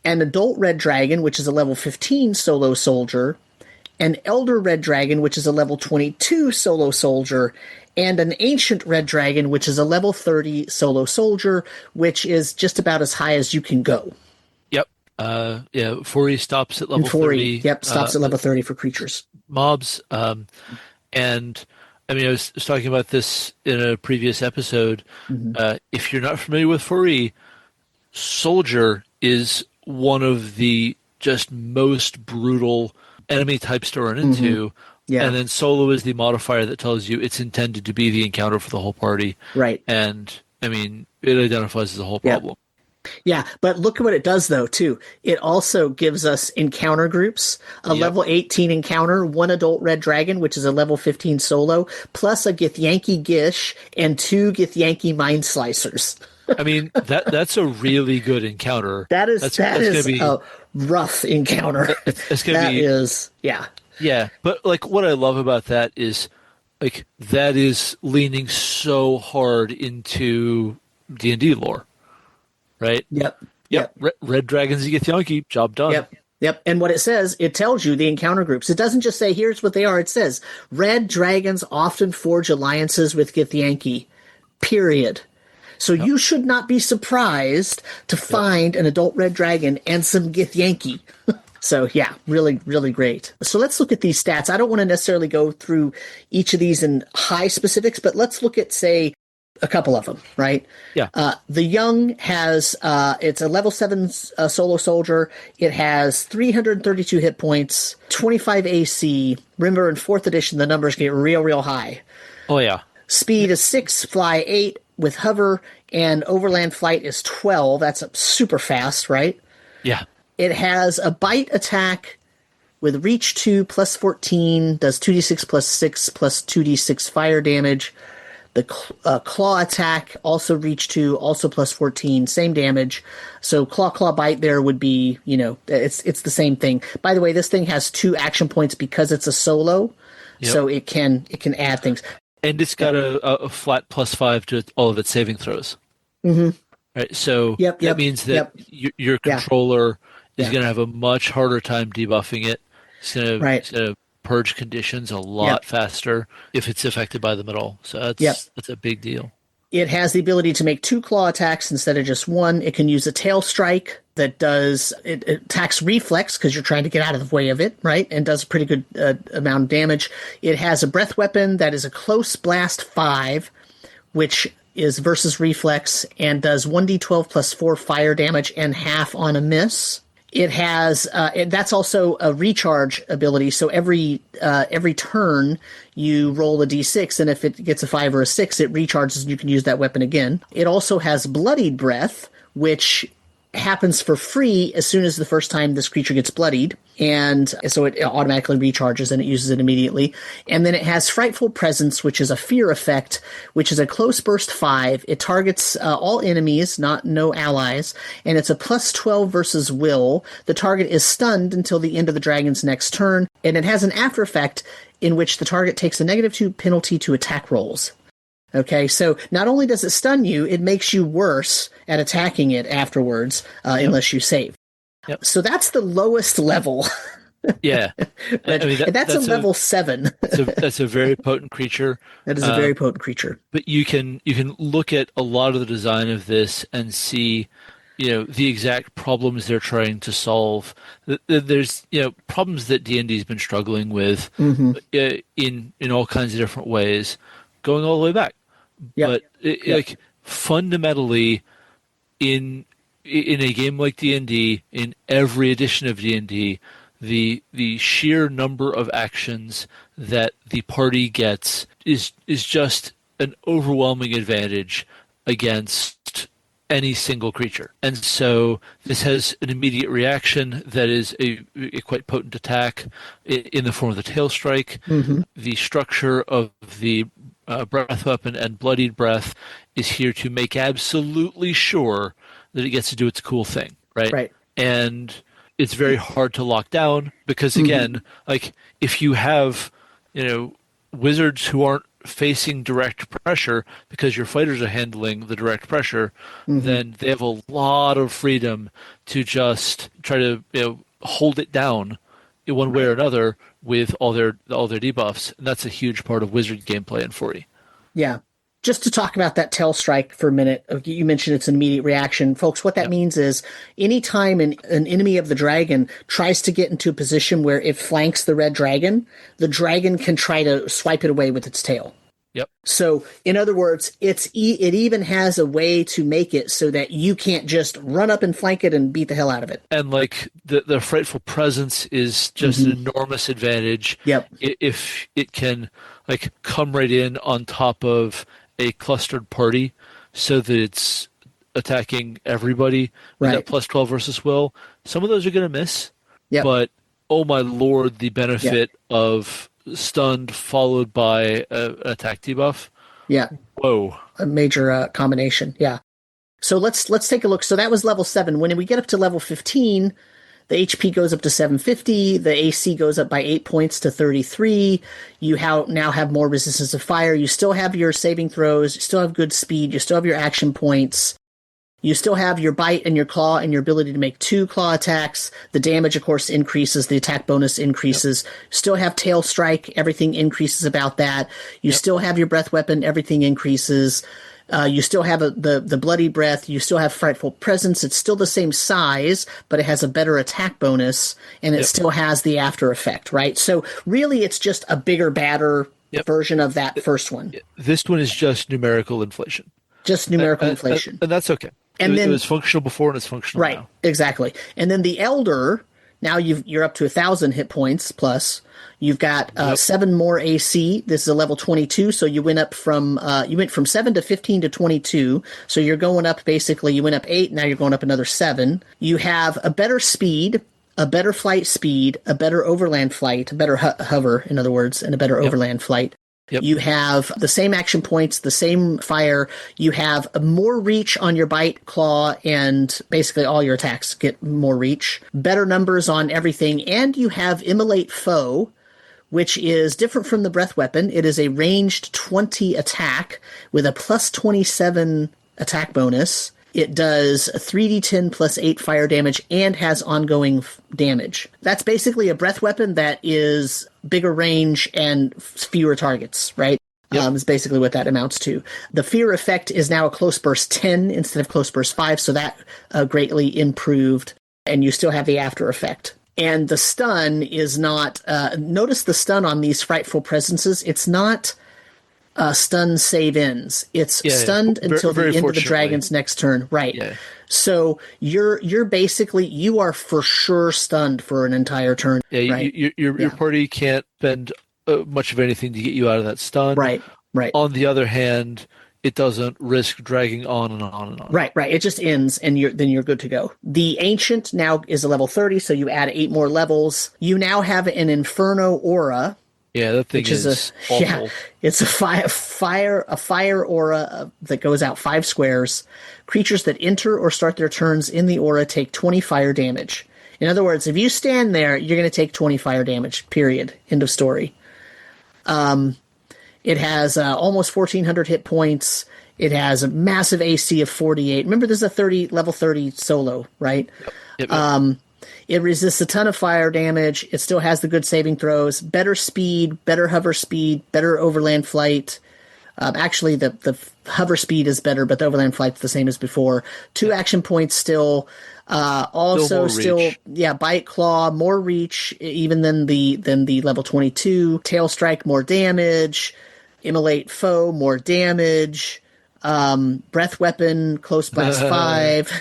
an adult red dragon, which is a level 15 solo soldier, an elder red dragon, which is a level 22 solo soldier, and an ancient red dragon, which is a level 30 solo soldier, which is just about as high as you can go. Yep. 4E stops at level 30. Yep, stops at level 30 for creatures. Mobs. And I mean, I was talking about this in a previous episode. If you're not familiar with 4E, Soldier is one of the just most brutal enemy types to run into. Yeah. And then Solo is the modifier that tells you it's intended to be the encounter for the whole party. Right. And, I mean, it identifies as a whole problem. Yeah, but look at what it does, though, too. It also gives us encounter groups, a level 18 encounter, 1 adult red dragon, which is a level 15 solo, plus a Githyanki Gish and 2 Githyanki Mind Slicers. I mean, that's a really good encounter. That is That's gonna be a rough encounter. that's gonna That be is, yeah. yeah. But like what I love about that is like that is leaning so hard into D&D lore, right? Yep. Yep, Yep. red dragons you get Yankee, job done. Yep. Yep. And what it says, it tells you the encounter groups. It doesn't just say, here's what they are. It says, red dragons often forge alliances with Githyanki, period. So Yep, you should not be surprised to yep. find an adult red dragon and some Githyanki. So yeah, really, really great. So let's look at these stats. I don't want to necessarily go through each of these in high specifics, but let's look at, say, a couple of them, right? Yeah. The young has, it's a level 7 solo soldier. It has 332 hit points, 25 AC. Remember, in 4th edition, the numbers get real, real high. Oh yeah. Speed is 6, fly 8 with hover, and overland flight is 12. That's super fast, right? Yeah. It has a bite attack with reach 2 plus 14, does 2d6 plus 6 plus 2d6 fire damage. The claw attack, also reach 2, also plus 14, same damage. So claw bite there would be, it's the same thing. By the way, this thing has 2 action points because it's a solo, Yep. so it can add things. And it's got a flat +5 to all of its saving throws. Mm-hmm. Right. So Yep. that means that your controller is going to have a much harder time debuffing it. It's going to purge conditions a lot faster if it's affected by them at all. So that's a big deal. It has the ability to make 2 claw attacks instead of just 1. It can use a tail strike that does it attacks reflex because you're trying to get out of the way of it, right? And does a pretty good amount of damage. It has a breath weapon that is a close blast 5, which is versus reflex and does 1d12 plus 4 fire damage and half on a miss. It has that's also a recharge ability. So every turn you roll a d6, and if it gets a 5 or a 6, it recharges and you can use that weapon again. It also has bloodied breath, which happens for free as soon as the first time this creature gets bloodied, and so it automatically recharges and it uses it immediately. And then it has frightful presence, which is a fear effect, which is a close burst 5. It targets all enemies, no allies, and it's a +12 versus will. The target is stunned until the end of the dragon's next turn, and it has an after effect in which the target takes a -2 penalty to attack rolls. Okay, so not only does it stun you, it makes you worse at attacking it afterwards, unless you save. Yep. So that's the lowest level. Yeah. That's a level 7. That's a very potent creature. That is a very potent creature. But you can look at a lot of the design of this and see, the exact problems they're trying to solve. There's problems that D&D's been struggling with in all kinds of different ways, going all the way back. But like fundamentally, in a game like D&D, in every edition of D&D, the sheer number of actions that the party gets is just an overwhelming advantage against any single creature. And so this has an immediate reaction that is a quite potent attack in the form of the tail strike. The structure of the breath weapon and bloodied breath is here to make absolutely sure that it gets to do its cool thing, right? Right. And it's very hard to lock down because, again, like if you have, wizards who aren't facing direct pressure because your fighters are handling the direct pressure, then they have a lot of freedom to just try to hold it down in one way or another with all their debuffs, and that's a huge part of wizard gameplay in 40. Yeah. Just to talk about that tail strike for a minute, you mentioned it's an immediate reaction. Folks, what that means is anytime an enemy of the dragon tries to get into a position where it flanks the red dragon, the dragon can try to swipe it away with its tail. Yep. So, in other words, it even has a way to make it so that you can't just run up and flank it and beat the hell out of it. And like the frightful presence is just an enormous advantage. Yep. If it can like come right in on top of a clustered party so that it's attacking everybody with that +12 versus will. Some of those are going to miss. Yep. But oh my lord, the benefit of stunned followed by an attack debuff. Yeah. Whoa. A major combination. Yeah. So let's take a look. So that was level 7. When we get up to level 15, the HP goes up to 750. The AC goes up by 8 points to 33. You now have more resistance to fire. You still have your saving throws. You still have good speed. You still have your action points. You still have your bite and your claw and your ability to make 2 claw attacks. The damage, of course, increases. The attack bonus increases. Yep. Still have tail strike. Everything increases about that. You still have your breath weapon. Everything increases. You still have the bloody breath. You still have frightful presence. It's still the same size, but it has a better attack bonus, and it still has the after effect, right? So really, it's just a bigger, badder version of that first one. This one is just numerical inflation. Just numerical inflation. And that's okay. And then, it was functional before, and it's functional now. Right, exactly. And then the Elder, now you're up to 1,000 hit points plus. You've got 7 more AC. This is a level 22, so you went from 7 to 15 to 22. So you're going up basically. You went up 8, now you're going up another 7. You have a better speed, a better flight speed, a better overland flight, a better hover, in other words, and a better overland flight. Yep. You have the same action points, the same fire. You have more reach on your bite, claw, and basically all your attacks get more reach. Better numbers on everything. And you have Immolate Foe, which is different from the breath weapon. It is a ranged 20 attack with a plus 27 attack bonus. It does 3d10 plus 8 fire damage and has ongoing damage. That's basically a breath weapon that is bigger range and fewer targets, right? Yep. Is basically what that amounts to. The fear effect is now a close burst 10 instead of close burst 5, so that greatly improved. And you still have the after effect. And the stun is not... notice the stun on these frightful presences. It's not... stun save ends. It's stunned until the end of the dragon's next turn. Right. Yeah. So you're basically, you are for sure stunned for an entire turn. Yeah. Right? Your party can't spend much of anything to get you out of that stun. Right. Right. On the other hand, it doesn't risk dragging on and on and on. Right. Right. It just ends, and then you're good to go. The Ancient now is a level 30, so you add 8 more levels. You now have an Inferno aura. Yeah, that thing is awful. Yeah, it's a fire aura that goes out 5 squares. Creatures that enter or start their turns in the aura take 20 fire damage. In other words, if you stand there, you're going to take 20 fire damage, period. End of story. It has almost 1,400 hit points. It has a massive AC of 48. Remember, this is a level 30 solo, right? Yep. It resists a ton of fire damage. It still has the good saving throws, better speed, better hover speed, better overland flight. Actually, the hover speed is better, but the overland flight's the same as before. 2 action points still. Still, bite, claw, more reach even than the level 22. Tail strike, more damage. Immolate foe, more damage. Breath weapon, close blast 5.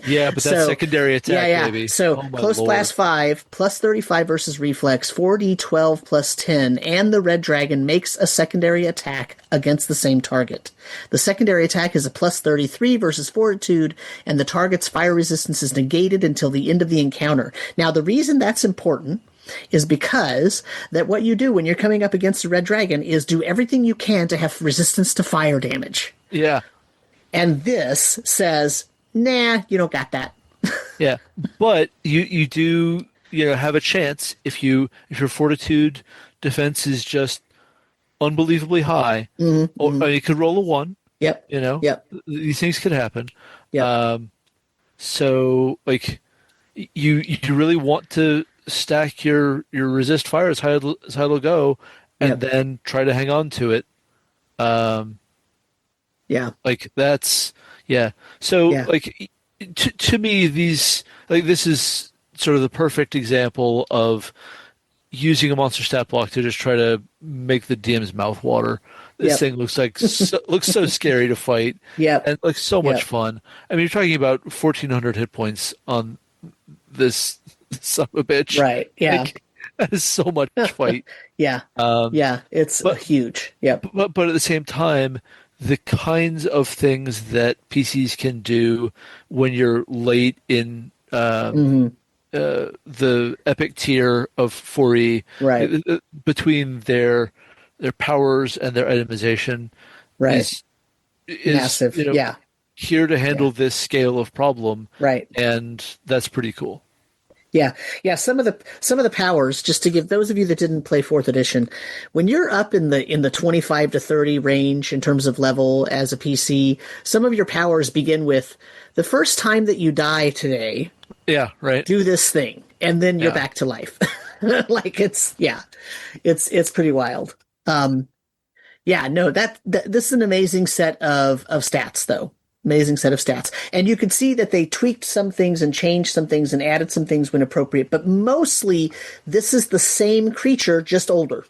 Yeah, but that's secondary attack, baby. So close blast 5 plus 35 versus reflex, 4d12 plus 10, and the red dragon makes a secondary attack against the same target. The secondary attack is a plus 33 versus fortitude, and the target's fire resistance is negated until the end of the encounter. Now, the reason that's important is because that what you do when you're coming up against a red dragon is do everything you can to have resistance to fire damage. Yeah. And this says, nah, you don't got that. Yeah. But you do, have a chance if your fortitude defense is just unbelievably high. Or you could roll a 1. Yep. Yep. These things could happen. Yep. So like you really want to stack your resist fire as high as it'll go, and then try to hang on to it. Like that's So like to me, these this is sort of the perfect example of using a monster stat block to just try to make the DM's mouth water. This thing looks like looks so scary to fight. And like so much fun. I mean, you're talking about 1,400 hit points on this son of a bitch. Right. Yeah. Like, that is so much fight. It's huge. Yep. But at the same time, the kinds of things that PCs can do when you're late in the epic tier of 4E, right, between their powers and their itemization, right, is massive. here to Yeah. handle this scale of problem, Right. and that's pretty cool. Yeah, yeah. Some of the powers, just to give those of you that didn't play fourth edition, when you're up in the 25 to 30 range in terms of level as a PC, some of your powers begin with the first time that you die today, Yeah, right. do this thing, and then you're Yeah. back to life. Like it's pretty wild. Yeah, no, this is an amazing set of stats, though. Amazing set of stats. And you can see that they tweaked some things and changed some things and added some things when appropriate. But mostly, this is the same creature, just older,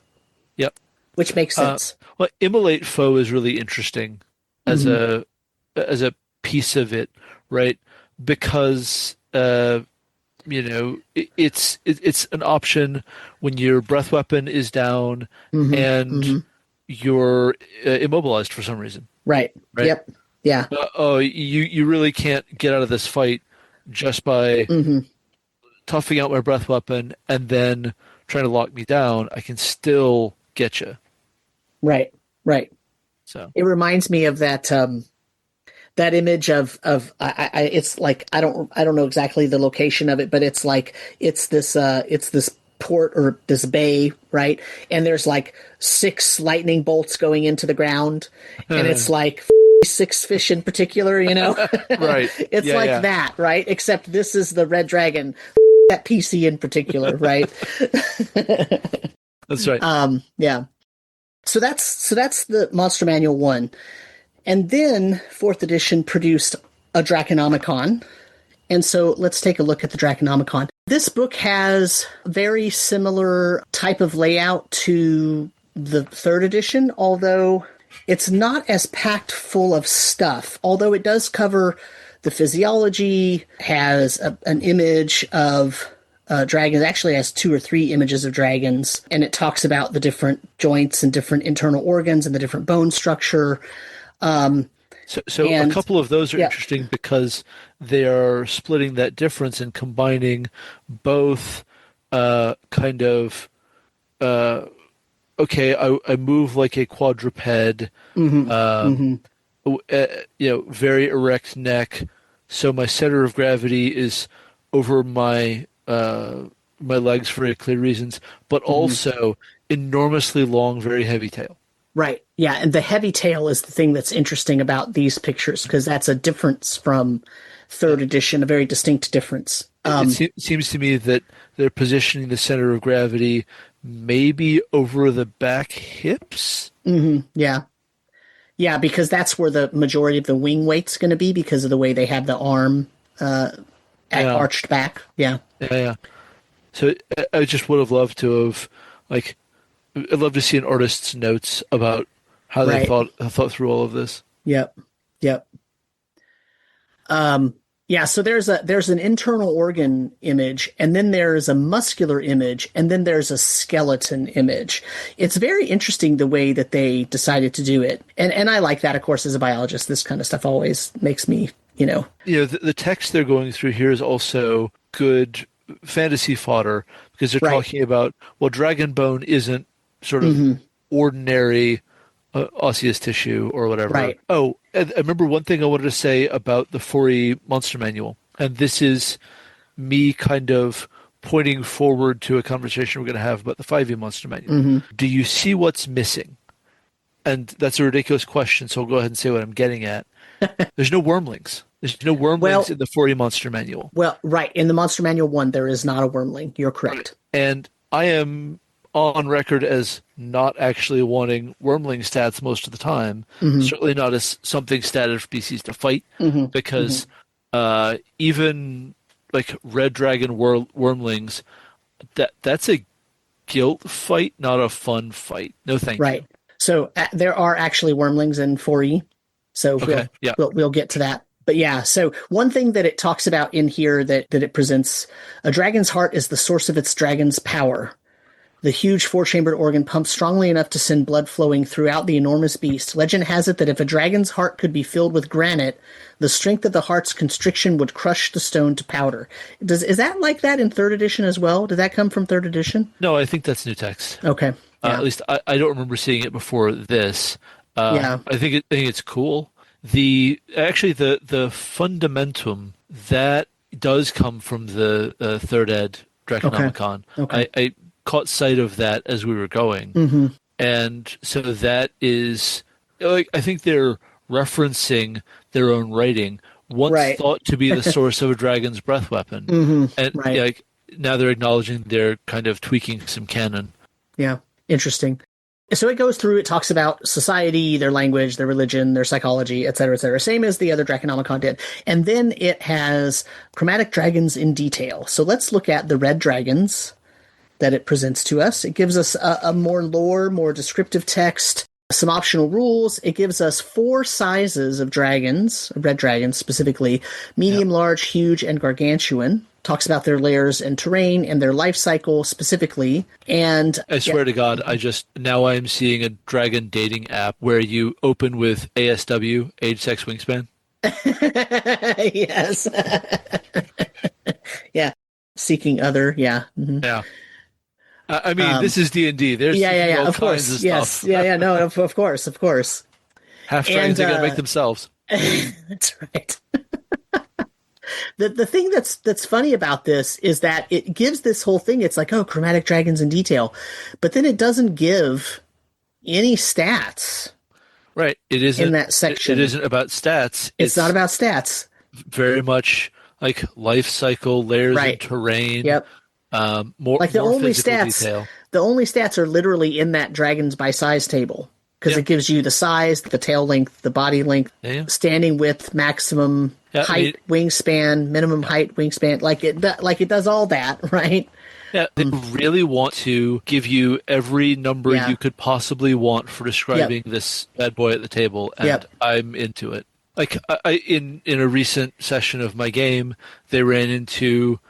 Yep. which makes sense. Well, immolate foe is really interesting as a piece of it, right? Because it's an option when your breath weapon is down and you're immobilized for some reason, Right. right? Yep. Yeah. You really can't get out of this fight just by toughing out my breath weapon and then trying to lock me down. I can still get you. Right. Right. So It reminds me of that image of it's like I don't know exactly the location of it, but it's like it's this port or this bay, right? And there's like 6 lightning bolts going into the ground, and it's like 6 fish in particular, right. It's Yeah, like yeah. that, right? Except this is the red dragon, that PC in particular, right? That's right. Yeah. So that's the Monster Manual 1. And then 4th edition produced a Draconomicon. And so let's take a look at the Draconomicon. This book has very similar type of layout to the 3rd edition, although it's not as packed full of stuff. Although it does cover the physiology, has an image of dragons. It actually has 2 or 3 images of dragons, and it talks about the different joints and different internal organs and the different bone structure. So a couple of those are yeah. interesting because they are splitting that difference and combining both kind of okay, I move like a quadruped, very erect neck, so my center of gravity is over my my legs for very clear reasons, but also enormously long, very heavy tail. Right. Yeah. And the heavy tail is the thing that's interesting about these pictures because that's a difference from 3rd edition, a very distinct difference. It seems to me that they're positioning the center of gravity maybe over the back hips. Yeah. Yeah, because that's where the majority of the wing weight's going to be because of the way they have the arm arched back. Yeah. Yeah. So I just would have loved to have, like, I'd love to see an artist's notes about how they thought through all of this. Yep. Yeah, so there's an internal organ image, and then there's a muscular image, and then there's a skeleton image. It's very interesting the way that they decided to do it. And I like that, of course, as a biologist. This kind of stuff always makes me, The text they're going through here is also good fantasy fodder because they're talking about, well, dragon bone isn't sort of ordinary osseous tissue or whatever. Right. Oh, I remember one thing I wanted to say about the 4E Monster Manual, and this is me kind of pointing forward to a conversation we're going to have about the 5E Monster Manual. Do you see what's missing? And that's a ridiculous question, so I'll go ahead and say what I'm getting at. There's no wormlings. There's no wormlings in the 4E Monster Manual. Well, right. In the Monster Manual 1, there is not a wormling. You're correct. And I am on record as not actually wanting wormling stats most of the time. Certainly not as something statted for PCs to fight, because even like Red Dragon wormlings, that's a guilt fight, not a fun fight. No, thank you. Right. So there are actually wormlings in 4E. So we'll get to that. But yeah, so one thing that it talks about in here that it presents, a dragon's heart is the source of its dragon's power. The huge 4-chambered organ pumps strongly enough to send blood flowing throughout the enormous beast. Legend has it that if a dragon's heart could be filled with granite, the strength of the heart's constriction would crush the stone to powder. Is that like that in 3rd edition as well? Did that come from 3rd edition? No, I think that's new text. Okay. Yeah. At least I don't remember seeing it before this. I think it's cool. The fundamentum that does come from the third ed Okay. Draconomicon. Okay. I caught sight of that as we were going, Mm-hmm. and so that is like I think they're referencing their own writing, once Right. thought to be the source of a dragon's breath weapon, Mm-hmm. and Right. like now they're acknowledging they're kind of tweaking some canon. Yeah. Interesting. So it goes through, it talks about society, their language, their religion, their psychology, et cetera, et cetera. Same as the other Draconomicon did. And then it has chromatic dragons in detail. So let's look at the red dragons that it presents to us. It gives us a more lore, more descriptive text, some optional rules. It gives us 4 sizes of dragons, red dragons specifically, medium, large, huge, and gargantuan. Talks about their layers and terrain and their life cycle specifically. And I swear to God, I'm seeing a dragon dating app where you open with ASW, age, sex, wingspan. yes. Yeah. Seeking other. Yeah. Mm-hmm. Yeah. I mean, this is D&D. There's Yeah. all Of kinds course. of Yes. stuff. Yeah. No, of course. Of course. Half dragons are going to make themselves. That's right. The thing that's funny about this is that it gives this whole thing. It's like, oh, chromatic dragons in detail, but then it doesn't give any stats. Right. It isn't in that section. It isn't about stats. It's not about stats. Very much like life cycle, layers Right. and terrain. Yep. More Like the more only physical stats, detail. the only stats are literally in that dragons by size table because it gives you the size, the tail length, the body length, standing width, maximum height, wingspan, minimum height, wingspan. Like it does all that, right? Yeah, they really want to give you every number you could possibly want for describing this bad boy at the table, and I'm into it. Like in a recent session of my game, they ran into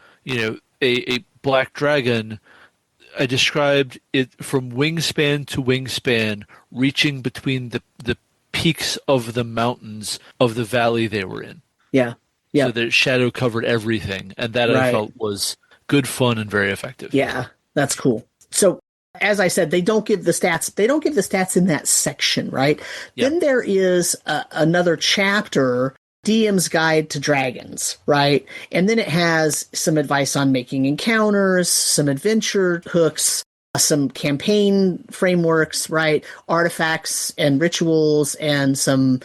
a black dragon. I described it from wingspan to wingspan, reaching between the peaks of the mountains of the valley they were in. Yeah, yeah. So the shadow covered everything, and that I felt was good fun and very effective. Yeah, that's cool. So, as I said, they don't give the stats. They don't give the stats in that section, right? Yeah. Then there is another chapter, DM's Guide to Dragons, right? And then it has some advice on making encounters, some adventure hooks, some campaign frameworks, right? Artifacts and rituals, and some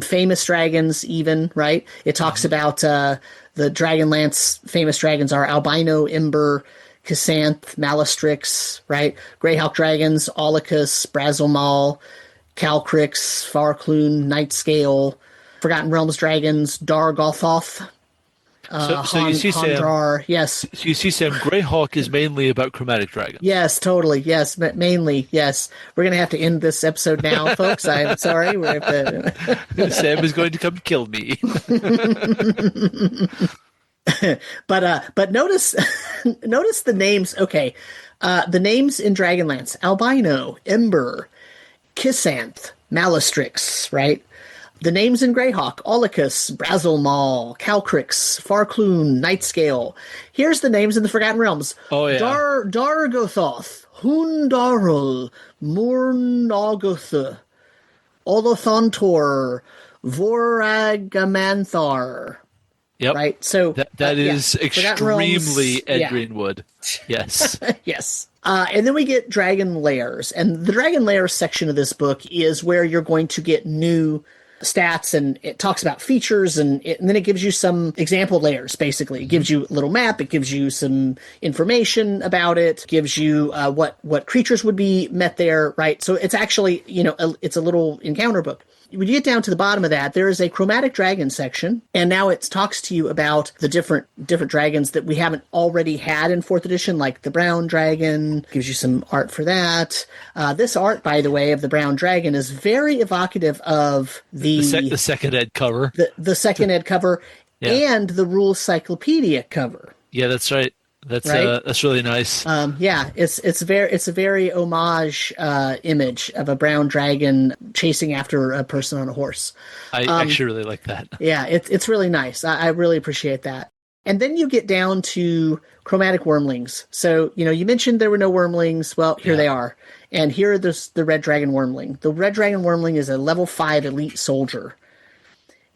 famous dragons even, right? It talks about the Dragonlance famous dragons are Albino, Ember, Chrysanth, Malastrix, right? Greyhawk dragons, Aulicus, Brazelmal, Calcrix, Farcloon, Nightscale, Forgotten Realms dragons, Dargothoth, so you see, Hondrar, yes. So you see, Sam, Greyhawk is mainly about chromatic dragons. Yes, totally. Yes, but mainly, yes. We're going to have to end this episode now, folks. I'm sorry. We have to... Sam is going to come kill me. But notice the names. Okay, the names in Dragonlance: Albino, Ember, Chrysanth, Malastrix, right? The names in Greyhawk: Aulicus, Brazelmal, Calcrix, Farcloon, Nightscale. Here's the names in the Forgotten Realms. Oh, yeah. Dargothoth, Hundarul, Murnaugoth, Olothontor, Voragamanthar. Yep. Right. So that is extremely Ed Greenwood. Yes. Yes. And then we get Dragon Layers. And the Dragon Layers section of this book is where you're going to get new stats, and it talks about features, and then it gives you some example layers, basically. It gives you a little map, it gives you some information about it, gives you what creatures would be met there, right? So it's actually, it's a little encounter book. When you get down to the bottom of that, there is a chromatic dragon section, and now it talks to you about the different dragons that we haven't already had in 4th edition, like the brown dragon. Gives you some art for that. This art, by the way, of the brown dragon is very evocative of the second ed cover. The second ed cover and the Rules Cyclopedia cover. Yeah, that's right. That's really nice. It's a very homage image of a brown dragon chasing after a person on a horse. I actually really like that. Yeah, it's really nice. I really appreciate that. And then you get down to chromatic wormlings. So, you mentioned there were no wormlings. Well, here they are. And here are the red dragon wormling. The red dragon wormling is a level 5 elite soldier.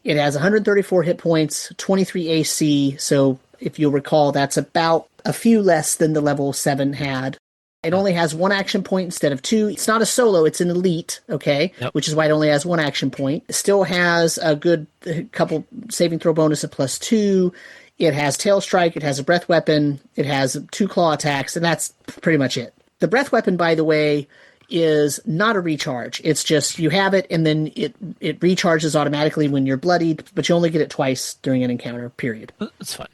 It has 134 hit points, 23 AC. So if you'll recall, that's about a few less than the level 7 had. It only has one action point instead of two. It's not a solo, it's an elite, okay? Yep. Which is why it only has one action point. It still has a good couple saving throw bonus of +2. It has tail strike, it has a breath weapon, it has 2 claw attacks, and that's pretty much it. The breath weapon, by the way, is not a recharge. It's just you have it and then it recharges automatically when you're bloodied, but you only get it twice during an encounter, period. That's fine.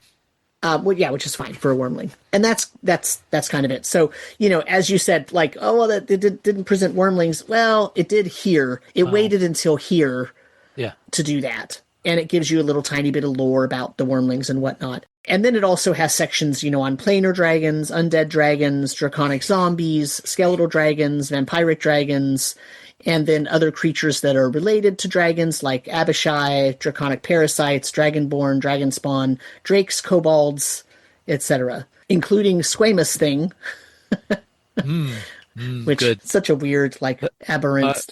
Well, yeah, which is fine for a wormling. And that's kind of it. So, as you said, like, oh, well, that it didn't present wormlings. Well, it did here. It waited until here to do that. And it gives you a little tiny bit of lore about the wormlings and whatnot. And then it also has sections, on planar dragons, undead dragons, draconic zombies, skeletal dragons, vampiric dragons, and then other creatures that are related to dragons like Abishai, draconic parasites, dragonborn, dragonspawn, drakes, kobolds, etc., including squamous thing, which is such a weird, aberrant,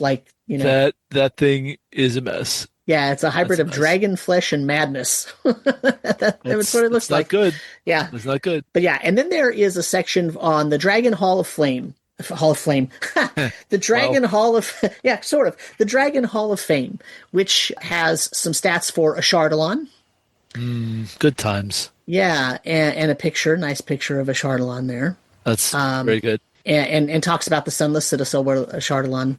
That thing is a mess. Yeah, it's a hybrid of dragon flesh and madness. That's what it looks like. It's not good. Yeah. It's not good. But yeah, and then there is a section on the Dragon Hall of Flame. The Dragon Hall of... Yeah, sort of. The Dragon Hall of Fame, which has some stats for a Chardalon. Good times. Yeah, and a nice picture of a Chardalon there. That's very good. And talks about the Sunless Citadel where a Chardalon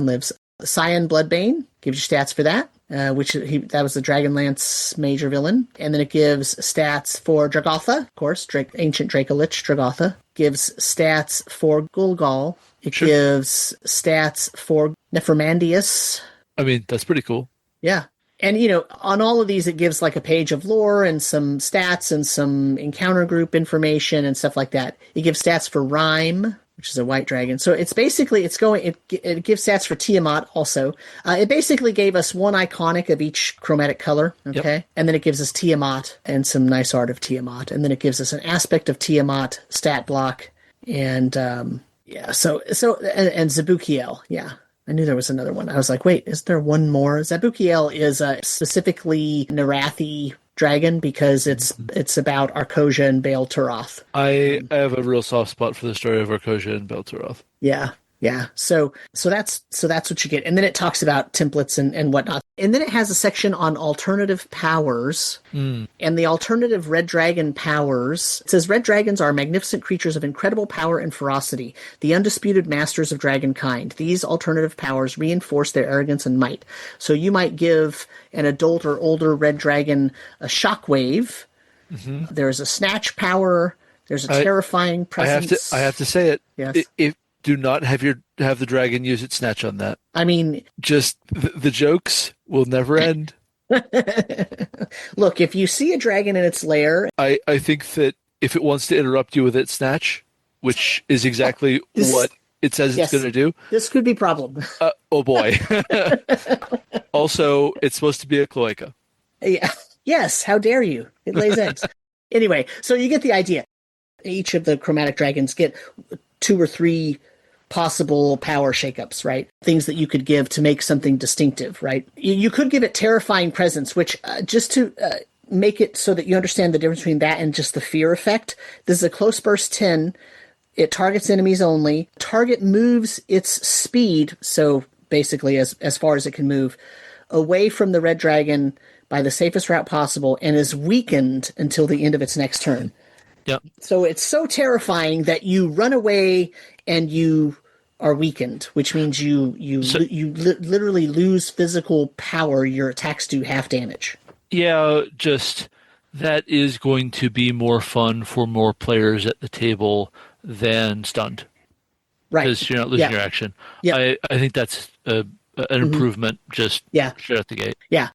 lives. Cyan Bloodbane gives you stats for that, that was the Dragonlance major villain. And then it gives stats for Dragotha, of course, ancient Dracolich Dragotha. Gives stats for Gulgal. It gives stats for Nephromandius. I mean, that's pretty cool. Yeah. And, on all of these, it gives like a page of lore and some stats and some encounter group information and stuff like that. It gives stats for Rhyme, which is a white dragon. So it's basically, it gives stats for Tiamat also. It basically gave us one iconic of each chromatic color, okay? Yep. And then it gives us Tiamat and some nice art of Tiamat. And then it gives us an aspect of Tiamat stat block. And, and Zabukiel, yeah. I knew there was another one. I was like, wait, is there one more? Zabukiel is a specifically Narathi dragon because it's about Arcosia and Baal Turoth. I have a real soft spot for the story of Arcosia and Baal Turoth. Yeah. Yeah. So that's what you get. And then it talks about templates and whatnot. And then it has a section on alternative powers. And the alternative red dragon powers. It says red dragons are magnificent creatures of incredible power and ferocity, the undisputed masters of dragonkind. These alternative powers reinforce their arrogance and might. So you might give an adult or older red dragon a shockwave. There's a snatch power. There's a terrifying presence. I have to say it. Yes. Do not have the dragon use its snatch on that. I mean, just the jokes will never end. Look, if you see a dragon in its lair, I think that if it wants to interrupt you with its snatch, which is exactly what it says it's going to do, this could be a problem. Oh boy! Also, it's supposed to be a cloaca. Yeah. Yes. How dare you? It lays eggs. Anyway, so you get the idea. Each of the chromatic dragons get 2 or 3 possible power shakeups, right? Things that you could give to make something distinctive, right? You could give it terrifying presence, which just to make it so that you understand the difference between that and just the fear effect. This is a close burst 10. It targets enemies only. Target moves its speed, so basically as far as it can move, away from the red dragon by the safest route possible and is weakened until the end of its next turn. Yep. So it's so terrifying that you run away and you are weakened, which means you literally lose physical power. Your attacks do half damage. Yeah, just that is going to be more fun for more players at the table than stunned. Right. Because you're not losing your action. Yeah. I think that's an improvement just straight out the gate. Yeah.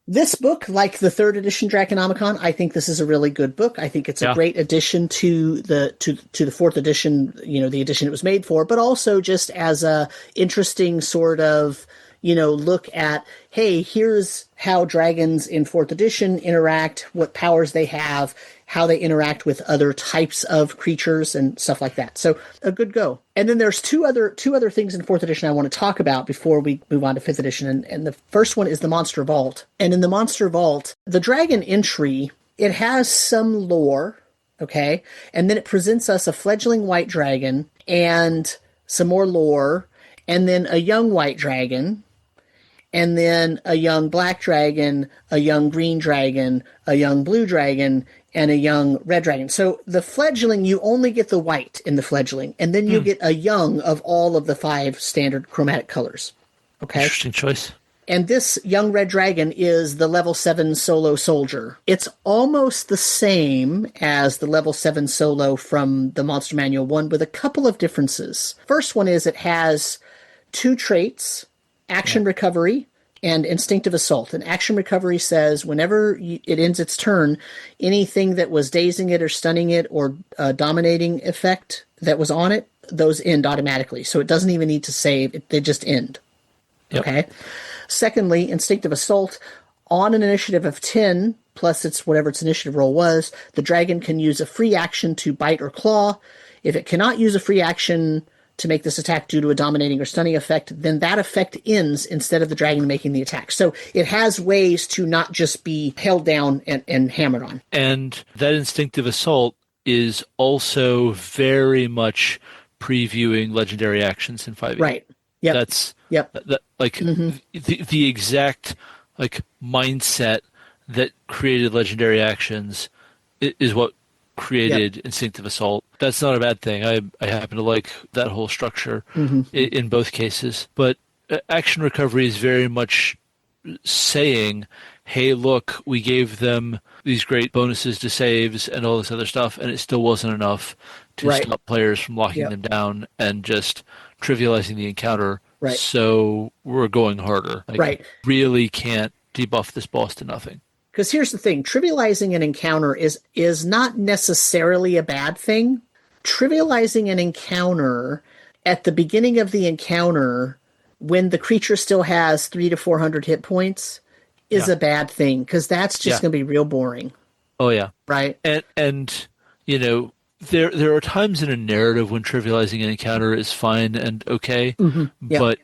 This book, like the 3rd edition Draconomicon, I think this is a really good book. I think it's a great addition to the 4th edition, the edition it was made for, but also just as a interesting sort of, look at, hey, here's how dragons in 4th edition interact, what powers they have, how they interact with other types of creatures and stuff like that. So a good go. And then there's two other things in 4th edition I want to talk about before we move on to 5th edition. And the first one is the Monster Vault. And in the Monster Vault, the dragon entry, it has some lore, okay? And then it presents us a fledgling white dragon and some more lore, and then a young white dragon, and then a young black dragon, a young green dragon, a young blue dragon, and a young red dragon. So the fledgling, you only get the white in the fledgling, and then you get a young of all of the 5 standard chromatic colors. Okay? Interesting choice. And this young red dragon is the level 7 solo soldier. It's almost the same as the level 7 solo from the Monster Manual 1 with a couple of differences. First one is it has 2 traits, action recovery and instinctive assault. And action recovery says whenever it ends its turn, anything that was dazing it or stunning it or dominating effect that was on it, those end automatically. So it doesn't even need to save. They just end. Yep. Okay? Secondly, instinctive assault. On an initiative of 10, plus whatever its initiative roll was, the dragon can use a free action to bite or claw. If it cannot use a free action to make this attack due to a dominating or stunning effect, then that effect ends instead of the dragon making the attack. So it has ways to not just be held down and hammered on. And that instinctive assault is also very much previewing legendary actions in 5e. Right. Yep. That's the exact mindset that created legendary actions is what created instinctive assault. That's not a bad thing. I happen to like that whole structure in both cases. But action recovery is very much saying, hey, look, we gave them these great bonuses to saves and all this other stuff, and it still wasn't enough to stop players from locking them down and just trivializing the encounter. Right. So we're going harder. Really can't debuff this boss to nothing. Because here's the thing, trivializing an encounter is not necessarily a bad thing. Trivializing an encounter at the beginning of the encounter, when the creature still has 300 to 400 hit points, is a bad thing, because that's just going to be real boring. Oh, yeah. Right? And there are times in a narrative when trivializing an encounter is fine and okay, but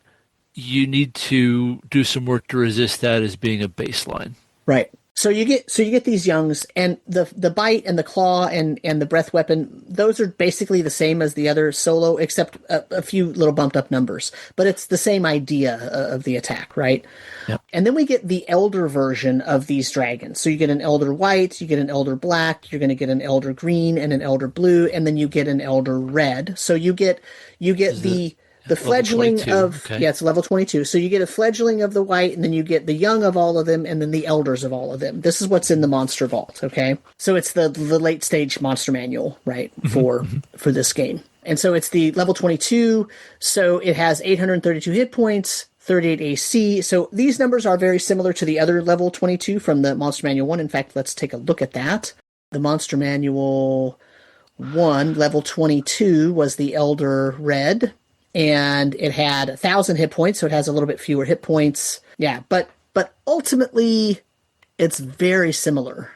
you need to do some work to resist that as being a baseline. Right. So you get these youngs, and the bite and the claw and the breath weapon, those are basically the same as the other solo, except a few little bumped up numbers. But it's the same idea of the attack, right? Yep. And then we get the elder version of these dragons. So you get an elder white, you get an elder black, you're going to get an elder green and an elder blue, and then you get an elder red. So you get the fledgling of, it's level 22. So you get a fledgling of the white, and then you get the young of all of them, and then the elders of all of them. This is what's in the Monster Vault, okay? So it's the late stage monster manual, right, for this game. And so it's the level 22, so it has 832 hit points, 38 AC. So these numbers are very similar to the other level 22 from the Monster Manual 1. In fact, let's take a look at that. The Monster Manual 1, level 22, was the Elder Red, and it had 1,000 hit points, so it has a little bit fewer hit points. Yeah, but ultimately, it's very similar.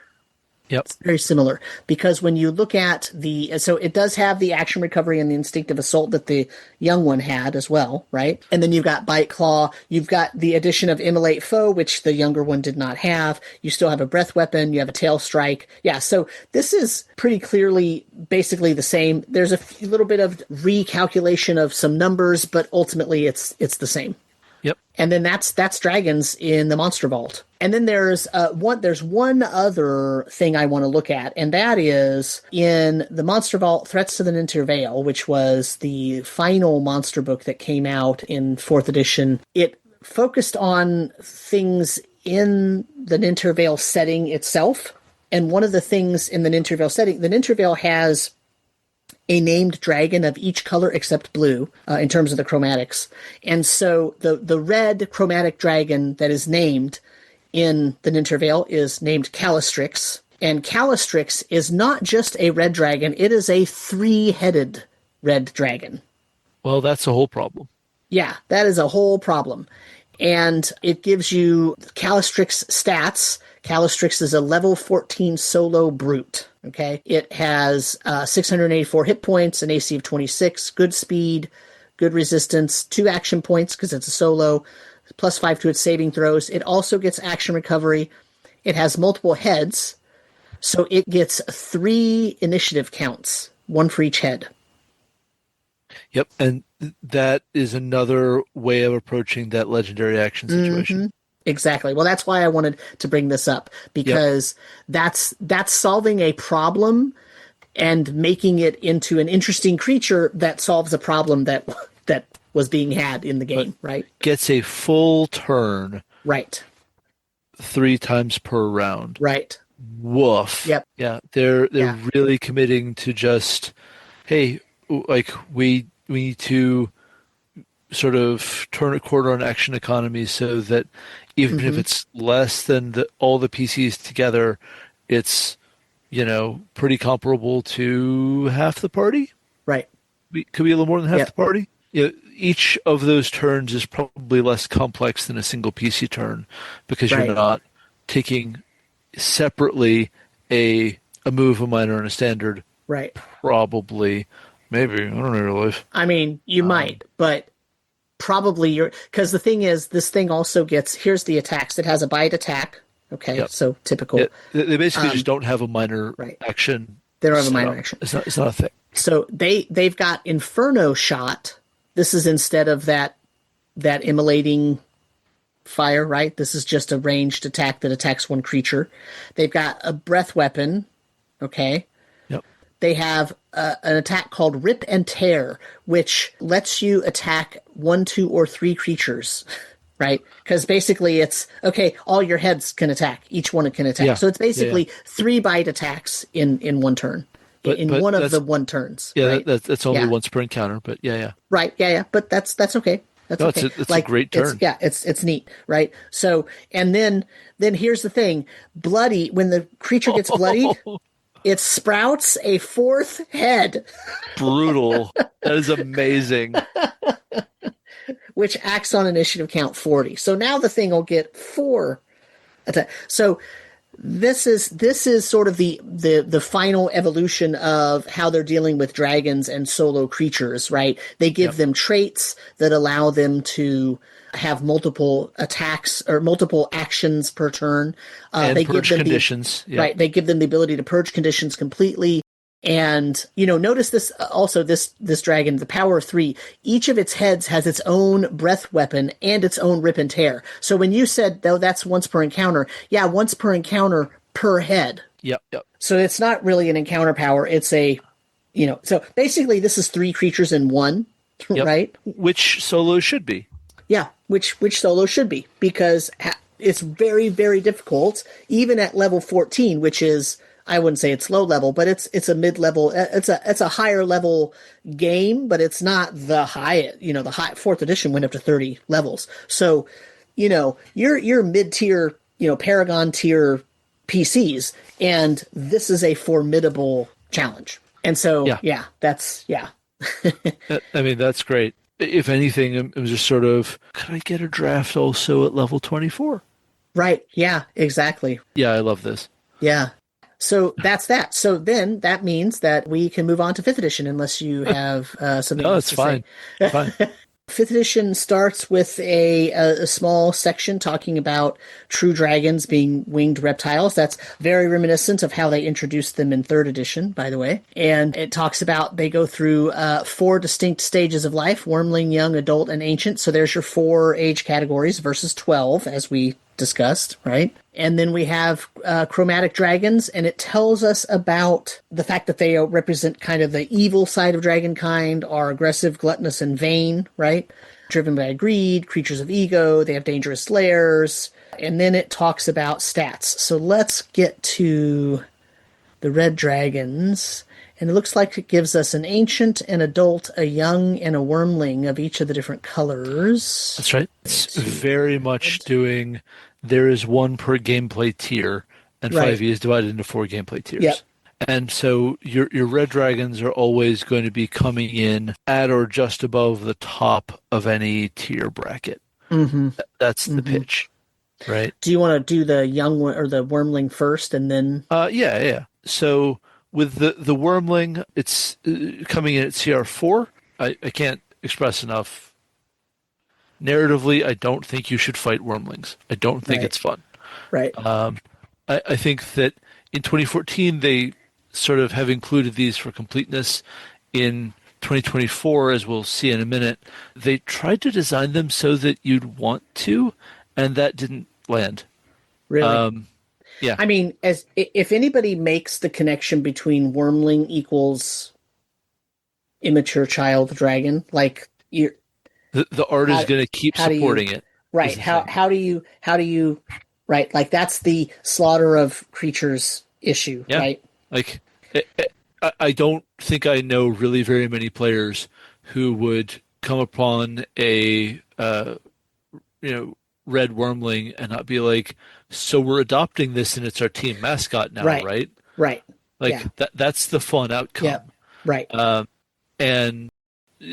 Yep. It's very similar, because when you look at so it does have the action recovery and the instinctive assault that the young one had as well, right? And then you've got bite claw, you've got the addition of immolate foe, which the younger one did not have. You still have a breath weapon, you have a tail strike. Yeah, so this is pretty clearly basically the same. There's a little bit of recalculation of some numbers, but ultimately it's the same. Yep. And then that's dragons in the Monster Vault. And then there's one other thing I want to look at, and that is in the Monster Vault Threats to the Nintervale, which was the final monster book that came out in 4th edition. It focused on things in the Nintervale setting itself. And one of the things in the Nintervale setting, the Nintervale has a named dragon of each color except blue in terms of the chromatics. And so the red chromatic dragon that is named in the Nintervale is named Calistrix. And Calistrix is not just a red dragon, it is a 3-headed red dragon. Well, that's a whole problem. Yeah, that is a whole problem. And it gives you Calistrix stats. Calistrix is a level 14 solo brute. Okay. It has 684 hit points, an AC of 26, good speed, good resistance, 2 action points because it's a solo, +5 to its saving throws. It also gets action recovery. It has multiple heads, so it gets 3 initiative counts, 1 for each head. Yep, and that is another way of approaching that legendary action situation. Mm-hmm. Exactly. Well, that's why I wanted to bring this up, because that's solving a problem and making it into an interesting creature that solves a problem that was being had in the game, right? Gets a full turn. Right. 3 times per round. Right. Woof. Yep. Yeah, they're really committing to just, hey, like we need to sort of turn a corner on action economy so that even if it's less than all the PCs together, it's, pretty comparable to half the party. Right. Could be a little more than half the party. Each of those turns is probably less complex than a single PC turn because you're not taking separately a move, a minor, and a standard. Right. Probably. Maybe. I don't know your life. I mean, you might, but probably because the thing is, this thing also gets, here's the attacks. It has a bite attack. Okay. So typical. Yeah, they basically just don't have a minor action. They don't have a minor action. It's not a thing. So they've got Inferno Shot. This is instead of that immolating fire, right? This is just a ranged attack that attacks one creature. They've got a breath weapon. Okay. Yep. They have an attack called Rip and Tear, which lets you attack 1, 2, or 3 creatures, right? Because basically it's, okay, all your heads can attack. Each one can attack. Yeah. So it's basically 3 bite attacks in one turn. But one of the 1 turns. Yeah, right? that's only once per encounter, but yeah. Right, yeah. But that's okay. That's okay. It's a great turn. It's neat, right? So, and then here's the thing. Bloody, when the creature gets bloodied, it sprouts a 4th head. Brutal. That is amazing. Which acts on initiative count 40. So now the thing will get 4 attacks. So this is sort of the final evolution of how they're dealing with dragons and solo creatures, right? They give them traits that allow them to have multiple attacks or multiple actions per turn. And they purge give them conditions. Right. They give them the ability to purge conditions completely. And, notice this also, this dragon, the power of 3, each of its heads has its own breath weapon and its own rip and tear. So when you said, though, that's once per encounter, once per encounter per head. Yep. So it's not really an encounter power. It's a, so basically this is 3 creatures in one, right? Which solo should be. Yeah, which solo should be, because it's very, very difficult, even at level 14, which is, I wouldn't say it's low level, but it's a mid level. It's a higher level game, but it's not the high. The high 4th edition went up to 30 levels. So, you're mid tier, Paragon tier PCs, and this is a formidable challenge. And so, that's. I mean, that's great. If anything, it was just sort of, could I get a draft also at level 24? Right. Yeah. Exactly. Yeah, I love this. Yeah. So that's that. So then that means that we can move on to 5th edition, unless you have something else to say. No, it's fine. 5th edition starts with a small section talking about true dragons being winged reptiles. That's very reminiscent of how they introduced them in 3rd edition, by the way. And it talks about, they go through 4 distinct stages of life: wormling, young, adult, and ancient. So there's your 4 age categories versus 12, as we discussed, right? And then we have chromatic dragons, and it tells us about the fact that they represent kind of the evil side of dragonkind, are aggressive, gluttonous, and vain, right? Driven by greed, creatures of ego, they have dangerous lairs. And then it talks about stats. So let's get to the red dragons. And it looks like it gives us an ancient, an adult, a young, and a wormling of each of the different colors. That's right. It's very much doing, there is 1 per gameplay tier, and 5e is divided into 4 gameplay tiers. Yep. And so your red dragons are always going to be coming in at or just above the top of any tier bracket. Mm-hmm. That's the Mm-hmm. pitch, right? Do you want to do the young one or the wormling first, and then? Yeah. So with the wormling, it's coming in at CR4. I can't express enough. Narratively, I don't think you should fight wormlings. I don't think Right. it's fun. Right. I think that in 2014 they sort of have included these for completeness. In 2024, as we'll see in a minute, they tried to design them so that you'd want to, and that didn't land. Really. Yeah, I mean, as if anybody makes the connection between wormling equals immature child dragon, like you, the art is how going to keep how do you supporting it. Is right? the How thing. how do you right? Like that's the slaughter of creatures issue, Yeah, right? like I don't think I know really very many players who would come upon a red wormling and not be like, so we're adopting this and it's our team mascot now, Right. right? Right. Yeah. Like that's the fun Yeah. outcome. Right. And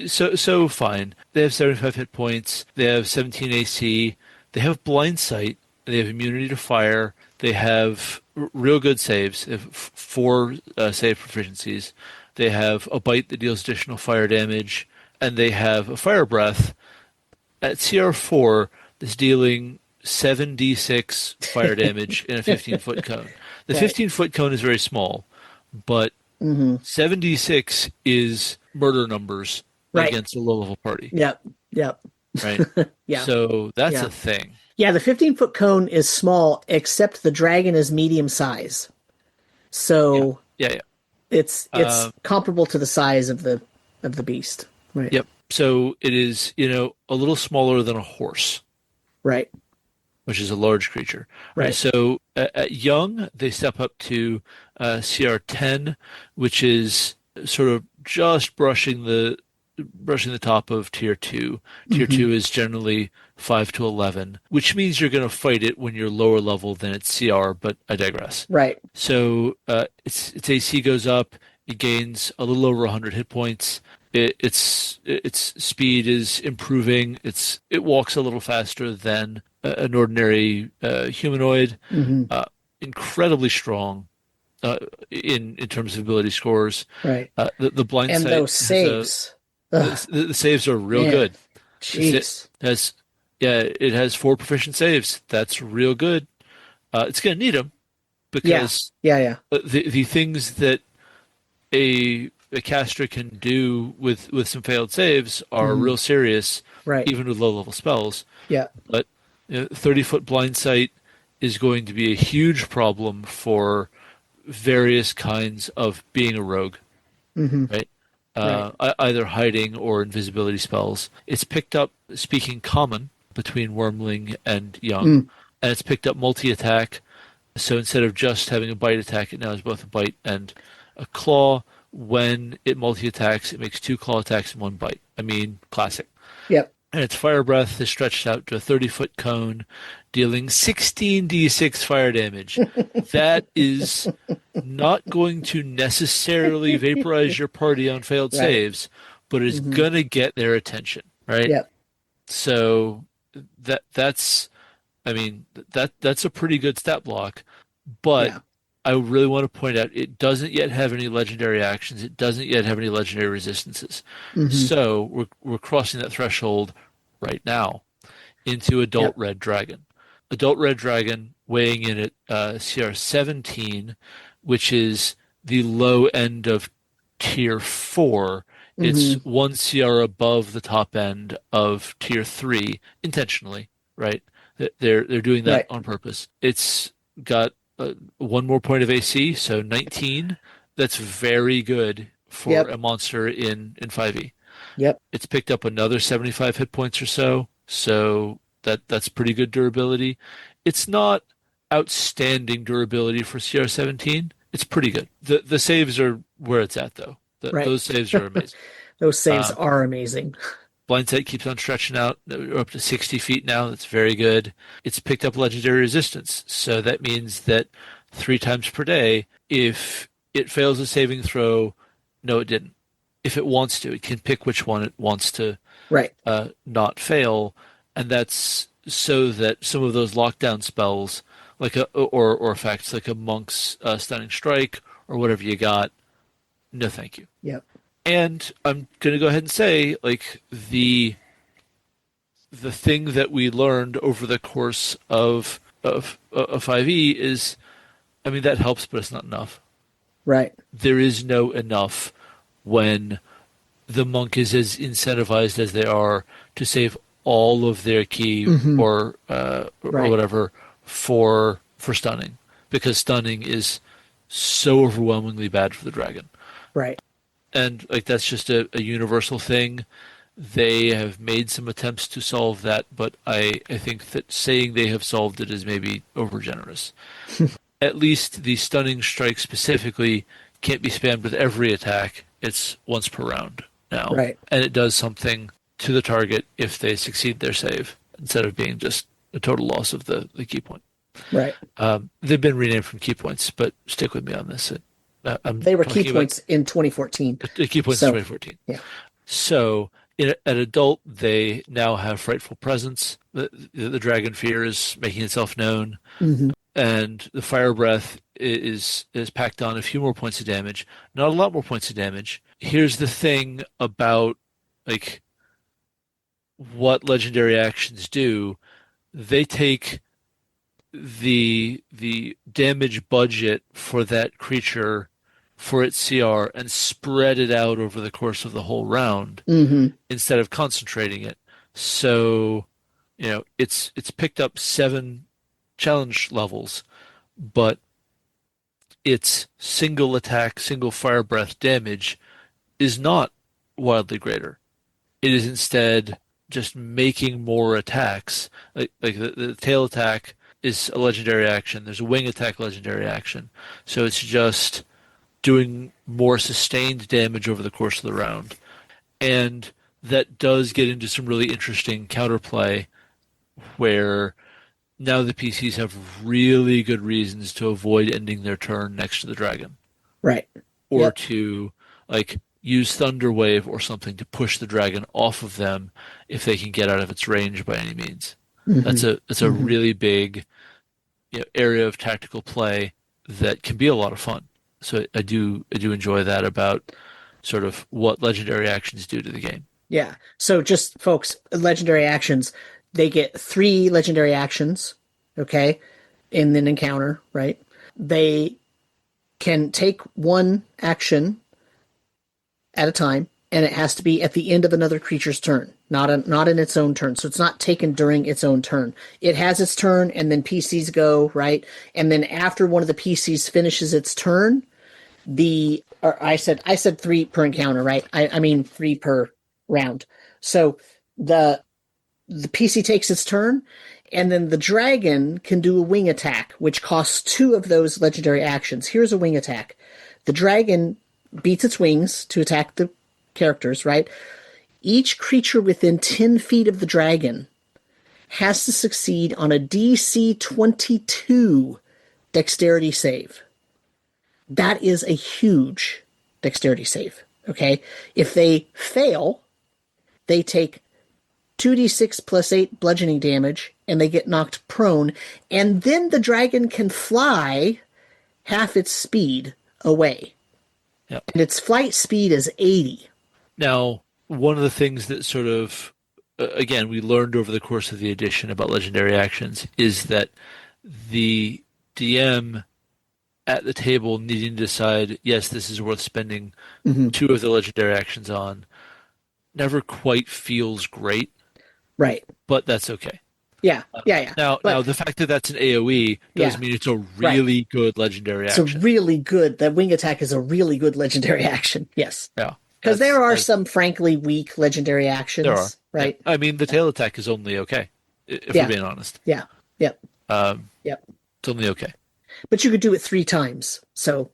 so fine. They have 75 hit points. They have 17 AC. They have blind sight. They have immunity to fire. They have real good saves. They have four save proficiencies. They have a bite that deals additional fire damage, and they have a fire breath at CR4 that's dealing 7d6 fire damage in a 15-foot cone. The Right. 15-foot cone is very small, but Mm-hmm. 7d6 is murder numbers Right. against a low-level party, Yep. Yep. right? Yeah. So that's Yeah. a thing. Yeah. The 15-foot cone is small, except the dragon is medium size. Yeah, So yeah. it's comparable to the size of the beast. Right. Yep. So it is, a little smaller than a horse, Right. which is a large creature. Right. Right. So at young, they step up to CR10, which is sort of just brushing the top of tier two. Tier Mm-hmm. two is generally 5 to 11, which means you're going to fight it when you're lower level than its CR, but I digress. Right. So its AC goes up. It gains a little over 100 hit points. Its speed is improving. It walks a little faster than an ordinary humanoid. Mm-hmm. Uh, Incredibly strong in terms of ability scores. Right. The blind And sight those has saves. Ugh, the saves are real man. good. It Jeez. has it has 4 proficient saves. That's real good. It's going to need them Yeah. because Yeah. Yeah. the things that a caster can do with some failed saves are Mm-hmm. real serious, Right. even with low level spells. Yeah. But 30-foot blind sight is going to be a huge problem for various kinds of being a rogue, Mm-hmm. right? Right. Either hiding or invisibility spells. It's picked up speaking common between Wormling and Young, Mm. and it's picked up multi-attack. So instead of just having a bite attack, it now has both a bite and a claw. When it multi-attacks, it makes 2 claw attacks and 1 bite. I mean, classic. Yep. And its fire breath is stretched out to a 30-foot cone, dealing 16d6 fire damage. That is not going to necessarily vaporize your party on failed Right. saves, but is Mm-hmm. going to get their attention, right? Yep. So that's I mean that's a pretty good stat block, but Yeah. I really want to point out it doesn't yet have any legendary actions. It doesn't yet have any legendary resistances. Mm-hmm. So we're crossing that threshold right now into adult Yep. red dragon. Adult red dragon weighing in at CR 17, which is the low end of tier 4. It's Mm-hmm. 1 CR above the top end of tier 3 intentionally, right? They're doing that Right. on purpose. It's got 1 more point of AC, so 19. That's very good for Yep. a monster in 5e. Yep. It's picked up another 75 hit points or so that's pretty good durability. It's not outstanding durability for CR17. It's pretty good. The saves are where it's at though. Right. Those saves are amazing. Those saves Um, are amazing. Blind sight keeps on stretching out. We're up to 60 feet now. That's very good. It's picked up legendary resistance. So that means that 3 times per day, if it fails a saving throw, no, it didn't. If it wants to, it can pick which one it wants to Right. not fail, and that's so that some of those lockdown spells, or effects like a monk's stunning strike or whatever you got, no thank you. Yep. And I'm going to go ahead and say, like, the thing that we learned over the course of 5e is, I mean, that helps, but it's not enough. Right. There is no enough when the monk is as incentivized as they are to save all of their key or Right. whatever for stunning, because stunning is so overwhelmingly bad for the dragon. Right. And like that's just a universal thing. They have made some attempts to solve that, but I think that saying they have solved it is maybe overgenerous. At least the stunning strike specifically can't be spammed with every attack. It's once per round now. Right. And it does something to the target if they succeed their save, instead of being just a total loss of the key point. Right. They've been renamed from key points, but stick with me on this. They were key points in 2014. The key points in 2014. Yeah. So at adult, they now have frightful presence. The dragon fear is making itself known. Mm-hmm. And the fire breath is packed on a few more points of damage, not a lot more points of damage. Here's the thing about like what legendary actions do. They take the damage budget for that creature for its CR and spread it out over the course of the whole round instead of concentrating it. So, it's picked up 7 challenge levels, but its single attack, single fire breath damage is not wildly greater. It is instead just making more attacks. Like the tail attack is a legendary action. There's a wing attack legendary action. So it's just doing more sustained damage over the course of the round. And that does get into some really interesting counterplay where now the PCs have really good reasons to avoid ending their turn next to the dragon. Right. Or to like use Thunder Wave or something to push the dragon off of them if they can get out of its range by any means. That's a really big area of tactical play that can be a lot of fun. So I do enjoy that about sort of what legendary actions do to the game. Yeah. So just folks, legendary actions, they get 3 legendary actions, okay, in an encounter, right? They can take one action at a time, and it has to be at the end of another creature's turn, not in its own turn. So it's not taken during its own turn. It has its turn, and then PCs go, right? And then after one of the PCs finishes its turn, I said 3 per encounter, right? I mean 3 per round. So the PC takes its turn, and then the dragon can do a wing attack, which costs 2 of those legendary actions. Here's a wing attack. The dragon beats its wings to attack the characters, right? Each creature within 10 feet of the dragon has to succeed on a DC 22 dexterity save. That is a huge dexterity save, okay? If they fail, they take 2d6 plus 8 bludgeoning damage, and they get knocked prone, and then the dragon can fly half its speed away. Yep. And its flight speed is 80. Now, one of the things that sort of, again, we learned over the course of the edition about legendary actions is that the DM at the table needing to decide, yes, this is worth spending 2 of the legendary actions on, never quite feels great. Right. But that's okay. Yeah. Now, the fact that that's an AoE does mean it's a really good legendary action. It's a really good. That wing attack is a really good legendary action. Yes. Yeah. Because there are some frankly weak legendary actions. There are. Right. I mean, the tail attack is only okay, if we're being honest. Yeah. Yep. It's only okay. But you could do it 3 times. So,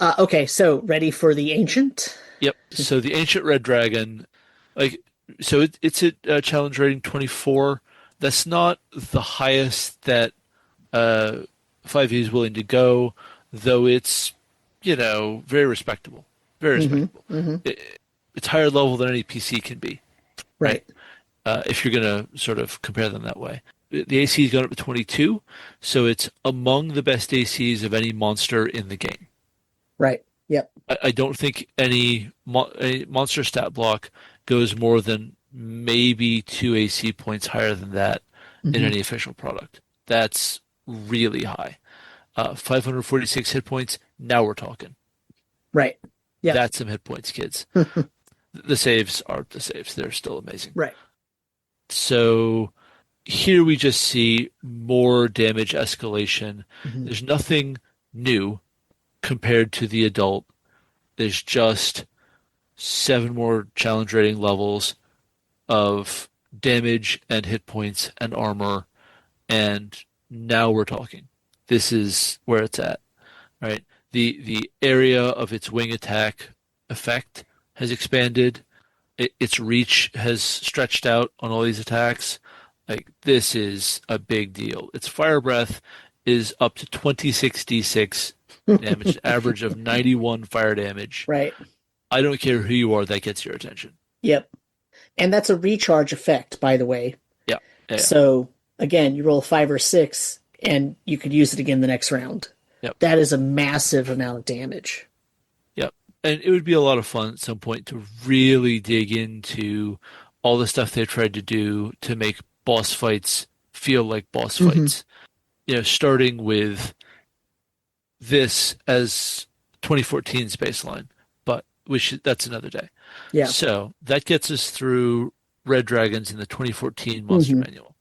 okay, so ready for the Ancient? Yep. So the Ancient Red Dragon, it's at challenge rating 24. That's not the highest that 5e is willing to go, though it's, very respectable. Very respectable. It's higher level than any PC can be. Right. if you're going to sort of compare them that way. The AC has gone up to 22, so it's among the best ACs of any monster in the game. Right. Yep. I don't think any monster stat block goes more than maybe 2 AC points higher than that in Hmm. any official product. That's really high. 546 hit points. Now we're talking. Right. Yep. That's some hit points, kids. The saves are the saves. They're still amazing. Right. So here we just see more damage escalation. Hmm. There's nothing new compared to the adult. There's just 7 more challenge rating levels of damage and hit points and armor, and now we're talking. This is where it's at, right? The area of its wing attack effect has expanded. Its reach has stretched out on all these attacks. Like, this is a big deal. Its fire breath is up to 26d6 damage, average of 91 fire damage. Right. I don't care who you are, that gets your attention. Yep. And that's a recharge effect, by the way. Yeah. Yeah. So again, you roll a 5 or 6, and you could use it again the next round. Yep. That is a massive amount of damage. Yep. And it would be a lot of fun at some point to really dig into all the stuff they tried to do to make boss fights feel like boss fights. You know, starting with this as 2014's baseline, but that's another day. Yeah. So that gets us through Red Dragons in the 2014 Monster Manual.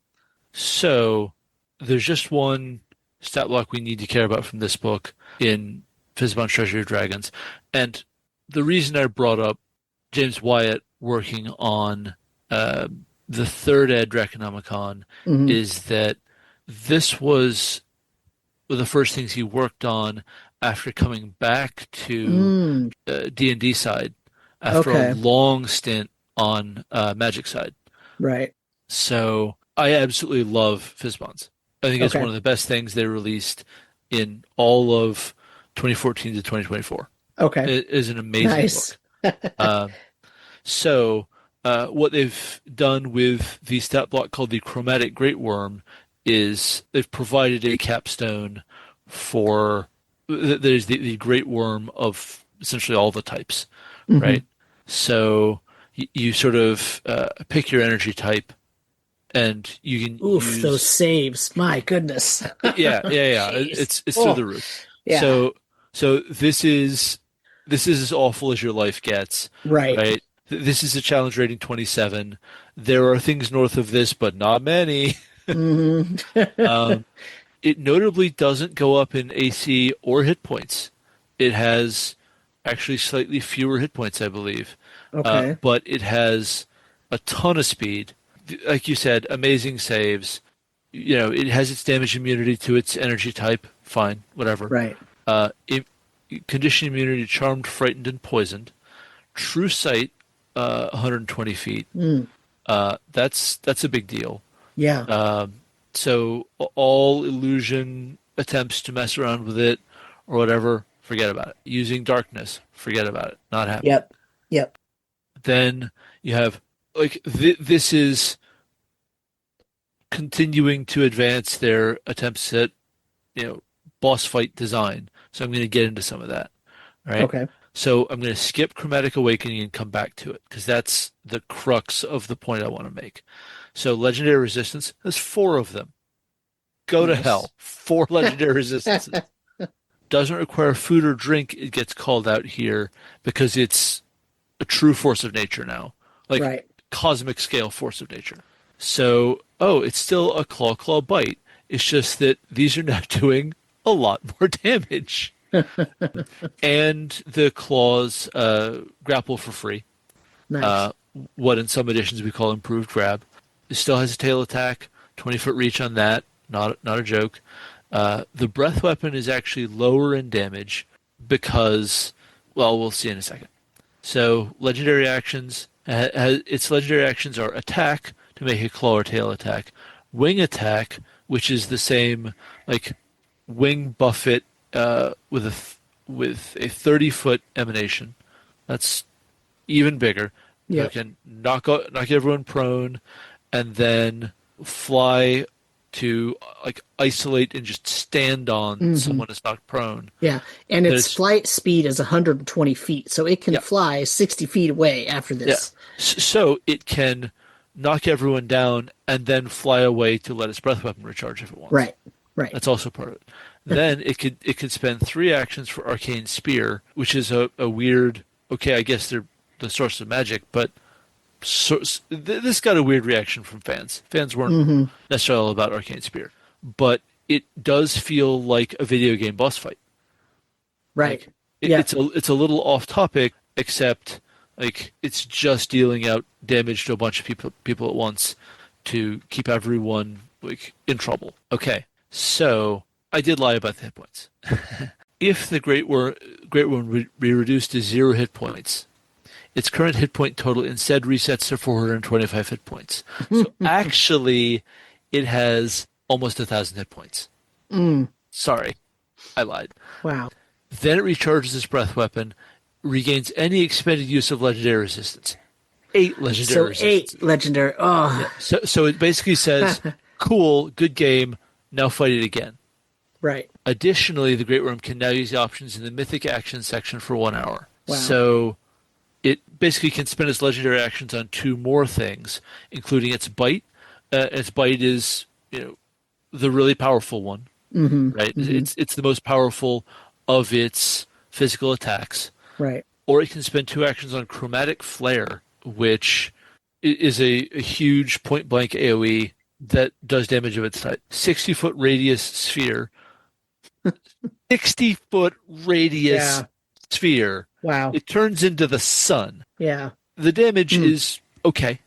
So there's just one stat block we need to care about from this book in Fizban's Treasury of Dragons. And the reason I brought up James Wyatt working on the third ed Draconomicon is that this was one of the first things he worked on after coming back to D&D side after a long stint on Magic side. Right. So I absolutely love Fizbons. I think it's one of the best things they released in all of 2014 to 2024. Okay. It is an amazing book. So what they've done with the stat block called the Chromatic Great Worm is they've provided a capstone for there's the Great Worm of essentially all the types, right? So you sort of pick your energy type, and you can use those saves. My goodness. yeah. It's through the roof. Yeah. So this is as awful as your life gets. Right. This is a challenge rating 27. There are things north of this, but not many. It notably doesn't go up in AC or hit points. It has actually slightly fewer hit points, I believe. But it has a ton of speed. Like you said, amazing saves. You know, it has its damage immunity to its energy type. Fine, whatever. Right. Condition immunity, charmed, frightened, and poisoned. True sight, 120 feet. That's a big deal. Yeah. So all illusion attempts to mess around with it or whatever, forget about it. Using darkness, forget about it. Not happening. Yep. Then you have this is continuing to advance their attempts at boss fight design. So I'm going to get into some of that. Right. Okay. So I'm going to skip Chromatic Awakening and come back to it because that's the crux of the point I want to make. So Legendary Resistance, there's 4 of them. Go to hell. 4 Legendary Resistances. Doesn't require food or drink, it gets called out here because it's a true force of nature now. Like cosmic scale force of nature. So, it's still a claw bite. It's just that these are now doing a lot more damage. And the claws grapple for free. Nice. What in some editions we call improved grab. It still has a tail attack, 20-foot reach on that. Not a joke. The breath weapon is actually lower in damage because, well, we'll see in a second. So legendary actions. Its legendary actions are attack to make a claw or tail attack, wing attack, which is the same like wing buffet with a 30-foot emanation. That's even bigger. Yeah. You can knock everyone prone, and then fly to like isolate and just stand on someone that's knocked prone. Yeah, and Then its flight speed is 120 feet, so it can yeah, fly 60 feet away after yeah. this. So it can knock everyone down and then fly away to let its breath weapon recharge if it wants. Right, right. That's also part of it. Then it could spend 3 actions for Arcane Spear, which is a weird. Okay, I guess they're the source of magic, but this got a weird reaction from fans. Fans weren't necessarily all about Arcane Spear, but it does feel like a video game boss fight. Right. Like, Yeah. it's a little off topic, except like it's just dealing out damage to a bunch of people at once to keep everyone like in trouble. Okay, so I did lie about the hit points. If the Great Worm would be reduced to 0 hit points, its current hit point total instead resets to 425 hit points. So actually, it has almost 1,000 hit points. Sorry, I lied. Wow. Then it recharges its breath weapon, regains any expended use of legendary resistance. 8 legendary So resistance. 8 legendary. Oh, So it basically says, cool, good game, now fight it again. right. Additionally, the Great Worm can now use the options in the Mythic Actions section for 1 hour. Wow. So it basically can spend its legendary actions on 2 more things, including its bite. Its bite is, the really powerful one, right? It's the most powerful of its physical attacks. Right. Or it can spend 2 actions on Chromatic Flare, which is a huge point-blank AoE that does damage of its type. 60-foot radius sphere. 60-foot radius sphere. Wow. It turns into the sun. Yeah. The damage is okay.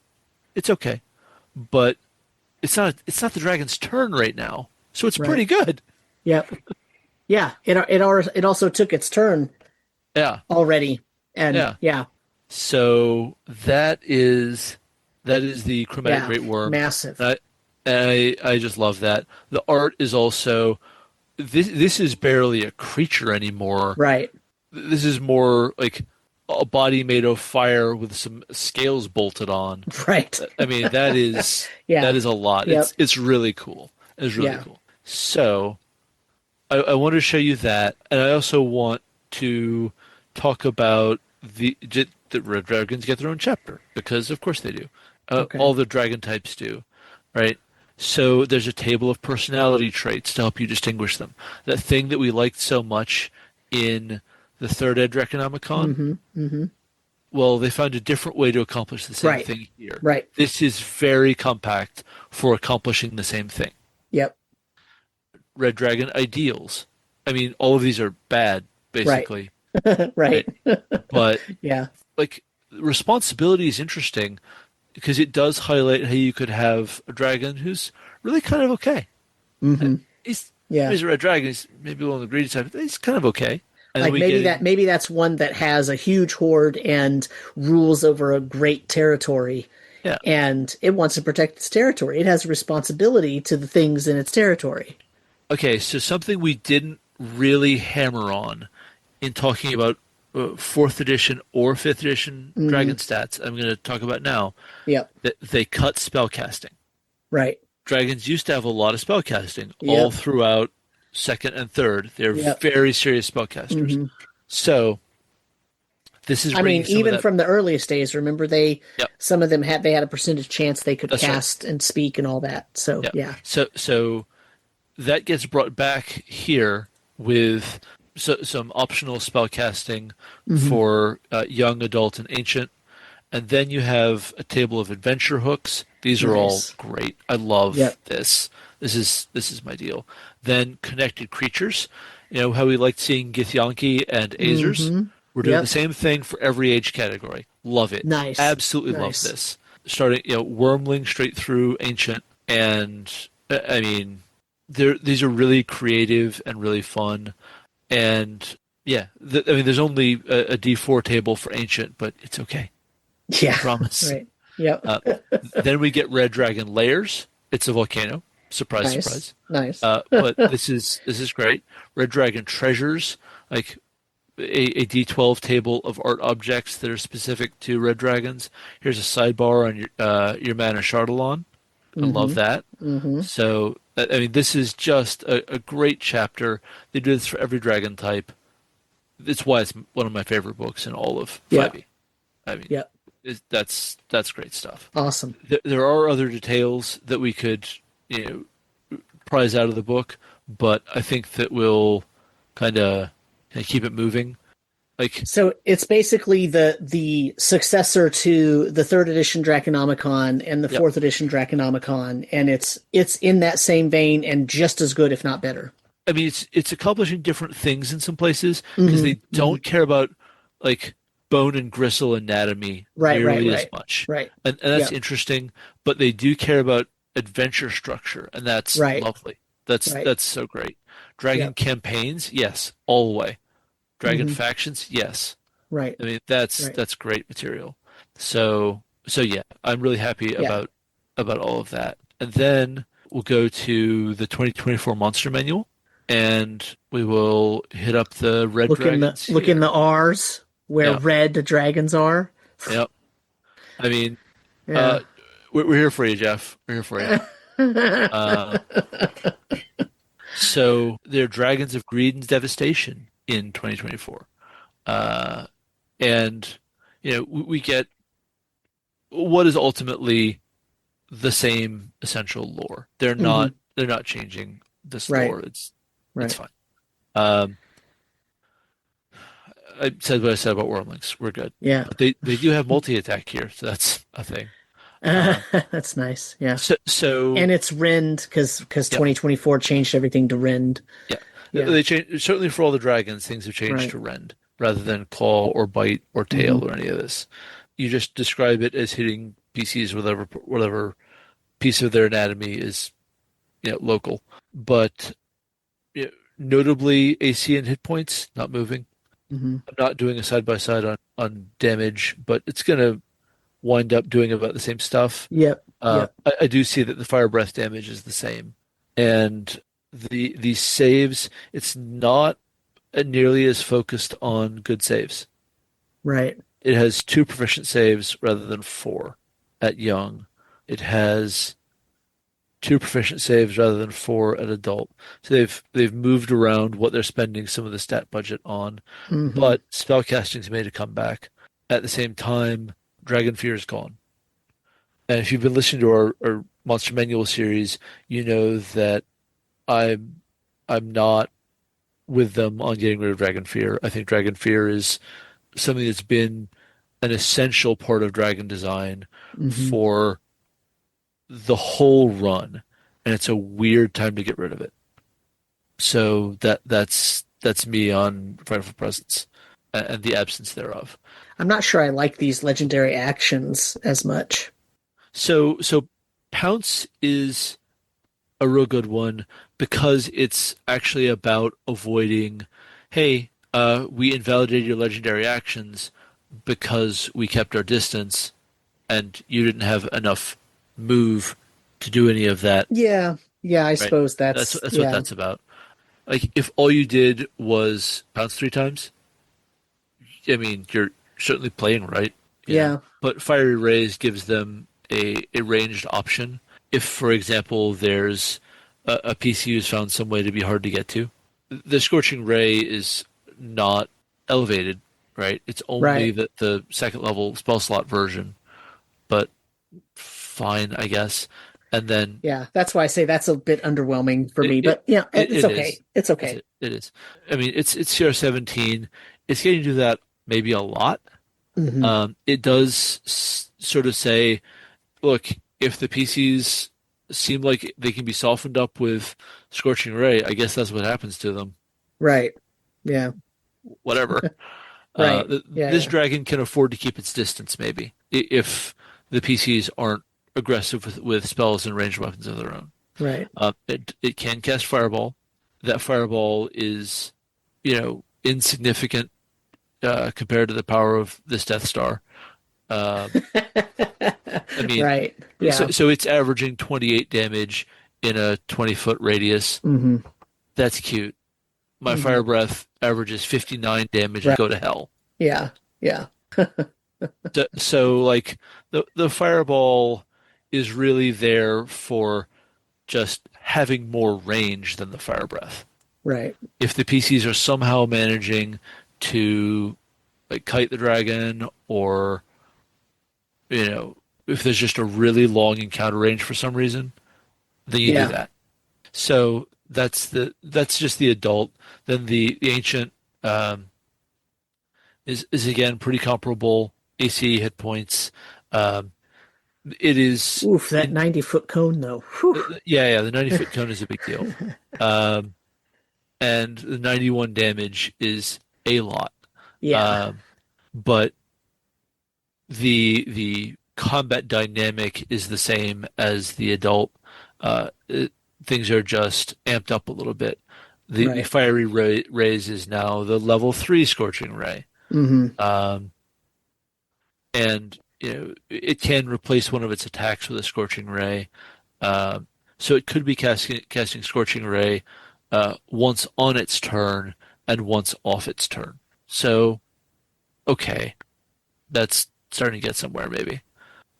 It's okay. But it's not the dragon's turn right now. So it's pretty good. Yep. Yeah. It also took its turn Yeah. already. And yeah. So that is the Chromatic Great Worm. Massive. I just love that. The art is also this is barely a creature anymore. Right. This is more like a body made of fire with some scales bolted on. Right. I mean, that is that is a lot. Yep. It's really cool. It's really cool. So I want to show you that, and I also want to talk about the red dragons get their own chapter, because of course they do. All the dragon types do, right? So there's a table of personality traits to help you distinguish them. That thing that we liked so much in the third Edreconomicon. Well, they found a different way to accomplish the same thing here. Right. This is very compact for accomplishing the same thing. Yep. Red Dragon ideals. I mean, all of these are bad, basically. Right. But Yeah. like, responsibility is interesting because it does highlight how you could have a dragon who's really kind of okay. He's a red dragon. He's maybe one of the greedy type. But he's kind of okay. And Like maybe that's one that has a huge horde and rules over a great territory. Yeah. And it wants to protect its territory. It has a responsibility to the things in its territory. Okay, so something we didn't really hammer on in talking about 4th edition or 5th edition dragon stats, I'm going to talk about now. Yep. That they cut spellcasting. Right. Dragons used to have a lot of spellcasting all throughout 2nd and 3rd. They're very serious spellcasters. So this is. I mean, even that... from the earliest days, remember some of them had a percentage chance they could cast and speak and all that. So yeah. So that gets brought back here with some optional spellcasting for young, adult, and ancient. And then you have a table of adventure hooks. These are all great. I love this. This is my deal. Then connected creatures. You know how we liked seeing Githyanki and Azers? We're doing the same thing for every age category. Love it. Nice. Absolutely love this. Starting, Wormling straight through ancient. And, I mean, these are really creative and really fun. And, there's only a D4 table for ancient, but it's okay. Yeah. I promise. Right. Yep. Then we get Red Dragon Layers. It's a volcano. Surprise, surprise. Nice. But this is great. Red Dragon Treasures, like a D12 table of art objects that are specific to red dragons. Here's a sidebar on your Mana Chardalon. I love Mm-hmm. that. Mm-hmm. So, I mean, this is just a great chapter. They do this for every dragon type. It's why it's one of my favorite books in all of Yep. 5e. I mean, Yep. that's great stuff. Awesome. There are other details that we could, prize out of the book, but I think that we'll kind of keep it moving. Like, So it's basically the successor to the third edition Draconomicon and the yep. fourth edition Draconomicon, and it's in that same vein and just as good, if not better. I mean, it's accomplishing different things in some places because Mm-hmm. they Mm-hmm. don't care about like bone and gristle anatomy Right, right, nearly as right, much, right. and that's Yep. interesting. But they do care about adventure structure, and that's Right, lovely. That's right. that's so great. Dragon Yep. campaigns, yes, all the way. Dragon Mm-hmm. factions, yes. Right, I mean, that's right. that's great material. So yeah, I'm really happy Yeah. about all of that. And then we'll go to the 2024 Monster Manual, and we will hit up the red dragons Look in here. the R's where Yeah, red dragons are. yeah. I mean, Yeah. uh, we're here for you, Jeff. We're here for you. Uh, so they're dragons of greed and devastation in 2024, uh, and we get what is ultimately the same essential lore. Hmm. They're not changing this Right, lore. It's right. fine. Um, I said what I said about wormlings. We're good. Yeah. But they do have multi attack here, so that's a thing. Um, That's nice. Yeah. so And it's Rend because yeah, 2024 changed everything to Rend. yeah. Yeah. They change certainly for all the dragons. Things have changed Right. to rend rather than claw or bite or Hmm. tail or any of this. You just describe it as hitting PCs whatever piece of their anatomy is local. But notably AC and hit points not moving. Hmm. I'm not doing a side by side on damage, but it's gonna wind up doing about the same stuff. Yep. Yep. I do see that the fire breath damage is the same, and the saves it's not nearly as focused on good saves. Right. It has two proficient saves rather than four at young. It has two proficient saves rather than four at adult. So they've moved around what they're spending some of the stat budget on, Hmm. but spellcasting's made a comeback. At the same time, Dragon Fear is gone. And if you've been listening to our Monster Manual series, you know that I'm not with them on getting rid of Dragon Fear. I think Dragon Fear is something that's been an essential part of dragon design Hmm. for the whole run, and it's a weird time to get rid of it. So that's me on Frightful Presence and the absence thereof. I'm not sure I like these legendary actions as much. So Pounce is a real good one because it's actually about avoiding, hey, we invalidated your legendary actions because we kept our distance and you didn't have enough move to do any of that, Yeah. Yeah, I right? suppose That's that's that's what yeah. that's about. Like if all you did was pounce three times, I mean, you're certainly playing right. Yeah. But Fiery Rays gives them a ranged option. If, for example, there's a PC who's found some way to be hard to get to, the Scorching Ray is not elevated, right? It's only Right. the second level spell slot version, but fine, I guess. And then Yeah. That's why I say that's a bit underwhelming for it me, it, but yeah, it's it okay. is. It's okay. It is. I mean, it's CR17. It's getting to do that maybe a lot. Hmm. It does sort of say, look, if the PCs seem like they can be softened up with Scorching Ray, I guess that's what happens to them. Right. Yeah. Whatever. Right. Yeah, This yeah. dragon can afford to keep its distance, maybe, if the PCs aren't aggressive with spells and ranged weapons of their own. Right. It can cast Fireball. That Fireball is, insignificant compared to the power of this Death Star. Uh, I mean, Right. so, Yeah. so it's averaging 28 damage in a 20-foot radius. Hmm. That's cute. My Hmm. Fire Breath averages 59 damage and Right. go to hell. Yeah. Yeah. So like the Fireball is really there for just having more range than the fire breath. Right. If the PCs are somehow managing to like kite the dragon, or if there's just a really long encounter range for some reason, then you do Yeah. that. So that's just the adult. Then the ancient is again pretty comparable. AC hit points. Um, it is Oof, that in 90-foot cone, though. Whew. yeah, the 90-foot cone is a big deal. Um, and the 91 damage is a lot. Yeah. Um, but the combat dynamic is the same as the adult. Things are just amped up a little bit. The Right. fiery rays is now the level 3 scorching ray. Mm-hmm. Um, and it can replace one of its attacks with a scorching ray. So it could be casting scorching ray once on its turn and once off its turn. So okay, that's starting to get somewhere maybe.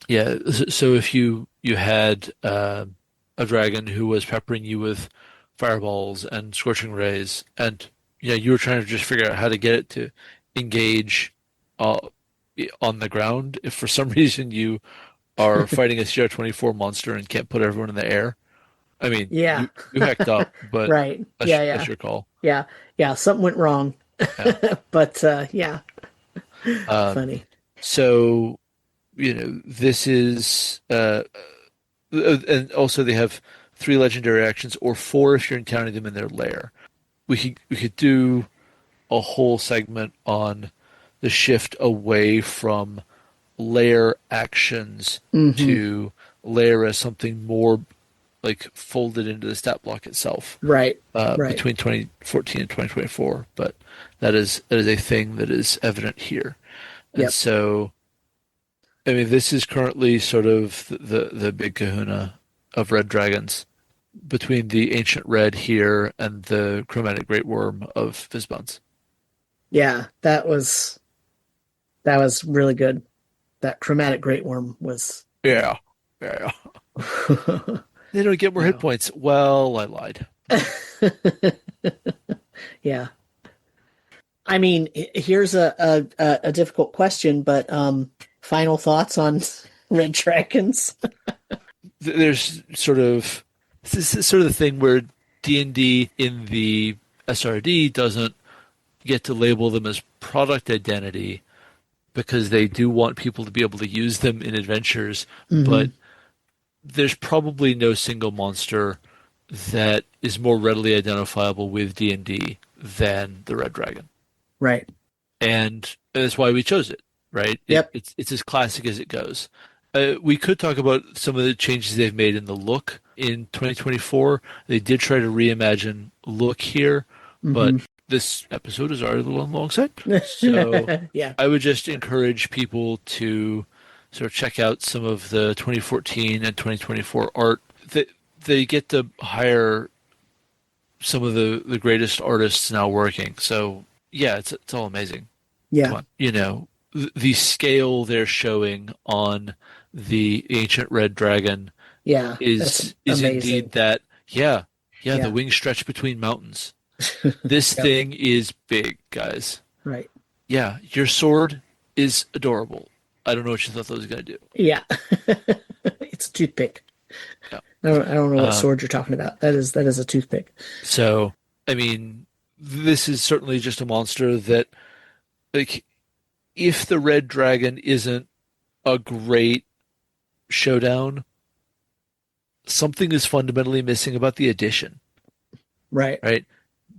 Yeah. So if you had a dragon who was peppering you with fireballs and scorching rays, and you were trying to just figure out how to get it to engage uh, on the ground. If for some reason you are fighting a CR-24 monster and can't put everyone in the air, I mean, Yeah. you hecked up, but Right. Yeah, that's yeah. your call. Yeah. Yeah. Something went wrong. Yeah. But yeah. Um, Funny. so this is and also they have 3 legendary actions, or 4 if you're encountering them in their lair. We could do a whole segment on the shift away from layer actions Mm-hmm. to layer as something more like folded into the stat block itself Right. Right. between 2014 and 2024. But that is a thing that is evident here. And Yep. so, I mean, this is currently sort of the big kahuna of red dragons between the ancient red here and the chromatic great worm of Fizbones. Yeah. That was really good. That chromatic great worm was. Yeah, yeah. They don't get more hit Wow. points. Well, I lied. Yeah. I mean, here's a difficult question, but final thoughts on Red Dragons? There's sort of this is sort of the thing where D&D in the SRD doesn't get to label them as product identity because they do want people to be able to use them in adventures, Mm-hmm. but there's probably no single monster that is more readily identifiable with D&D than the Red Dragon. Right. And that's why we chose it, right? Yep. It's as classic as it goes. We could talk about some of the changes they've made in the look in 2024. They did try to reimagine look here, but Mm-hmm. this episode is already a little on the long side. So Yeah. I would just encourage people to sort of check out some of the 2014 and 2024 art. They get to hire some of the greatest artists now working. So yeah, it's all amazing. Come Yeah. on, the scale they're showing on the ancient red dragon Yeah. That's is amazing. indeed that. Yeah, yeah. The Yeah. wings stretch between mountains. This Yep. thing is big, guys. Right. Yeah, your sword is adorable. I don't know what you thought that was going to do. Yeah. It's a toothpick. Yeah. I don't know what Um, sword you're talking about. That is a toothpick. so, I mean, this is certainly just a monster that, like, if the red dragon isn't a great showdown, something is fundamentally missing about the edition, Right. right?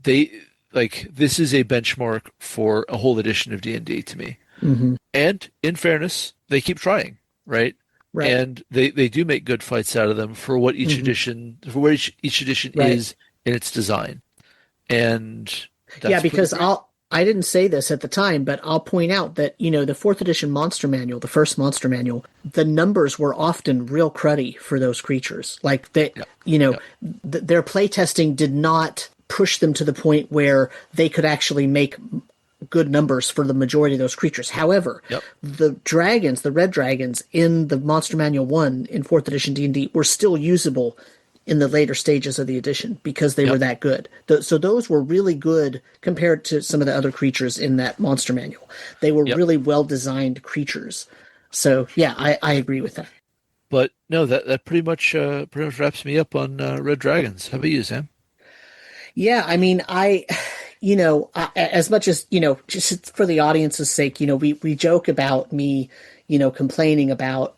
They like this is a benchmark for a whole edition of D&D to me. Mm-hmm. And in fairness, they keep trying, right? Right. And they do make good fights out of them for what each Mm-hmm. edition for where each edition Right. is in its design. And that's Yeah, pretty because great. I didn't say this at the time, but I'll point out that, the fourth edition monster manual, the first monster manual, the numbers were often real cruddy for those creatures. Like Yeah. their playtesting did not push them to the point where they could actually make good numbers for the majority of those creatures. However, Yep. the dragons, the red dragons in the Monster Manual 1 in 4th edition D&D were still usable in the later stages of the edition because they were that good. So those were really good compared to some of the other creatures in that Monster Manual. They were really well-designed creatures. So, yeah, I agree with that. But no, that pretty much wraps me up on Red Dragons. How about you, Sam? Yeah, I mean, as much as, just for the audience's sake, we joke about me, complaining about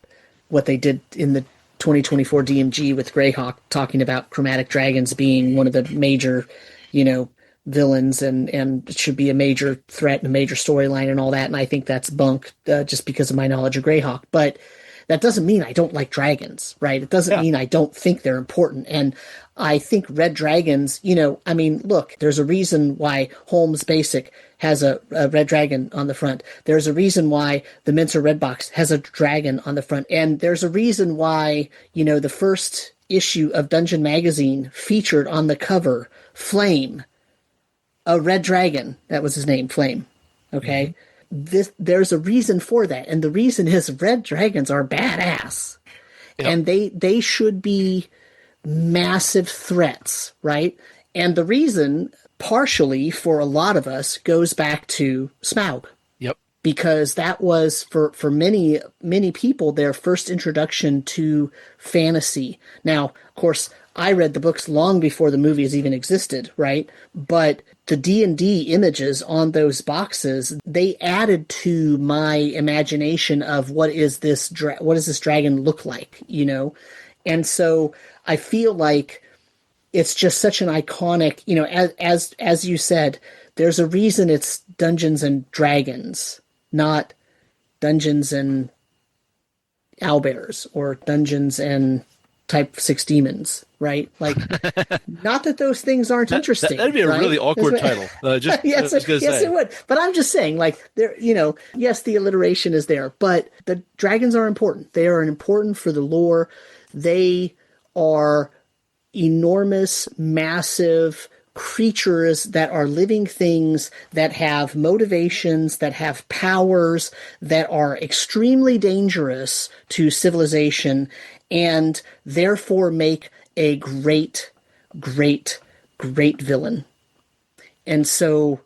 what they did in the 2024 DMG with Greyhawk, talking about chromatic dragons being one of the major, villains and it should be a major threat and a major storyline and all that. And I think that's bunk just because of my knowledge of Greyhawk. But that doesn't mean I don't like dragons, right? It doesn't mean I don't think they're important. And I think red dragons, look, there's a reason why Holmes Basic has a red dragon on the front. There's a reason why the Mincer Red Box has a dragon on the front. And there's a reason why, the first issue of Dungeon Magazine featured on the cover Flame, a red dragon. That was his name, Flame. Okay? Mm-hmm. There's a reason for that. And the reason is red dragons are badass. Yep. And they should be massive threats, right? And the reason, partially for a lot of us, goes back to Smaug. Yep. Because that was, for many, many people, their first introduction to fantasy. Now, of course, I read the books long before the movies even existed, right? But the D&D images on those boxes, they added to my imagination of what does this dragon look like, And so I feel like it's just such an iconic, as you said, there's a reason it's Dungeons and Dragons, not Dungeons and Owlbears or Dungeons and Type 6 Demons, right? Like, not that those things aren't interesting. That'd be a really awkward title. Yes, it would. But I'm just saying, like, yes, the alliteration is there, but the dragons are important. They are important for the lore. They are enormous, massive creatures that are living things that have motivations, that have powers, that are extremely dangerous to civilization, and therefore make a great, great, great villain. And so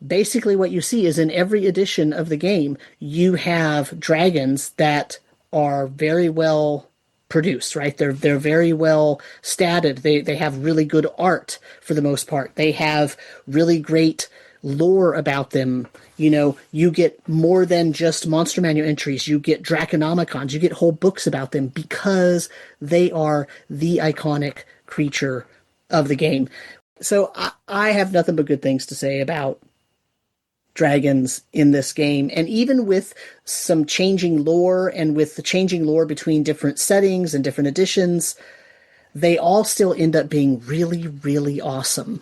basically what you see is in every edition of the game, you have dragons that are very well produced, right? They're very well statted. They have really good art for the most part. They have really great lore about them. You get more than just Monster Manual entries. You get Draconomicons. You get whole books about them because they are the iconic creature of the game. So I have nothing but good things to say about dragons in this game. And even with some changing lore and with the changing lore between different settings and different editions, they all still end up being really, really awesome.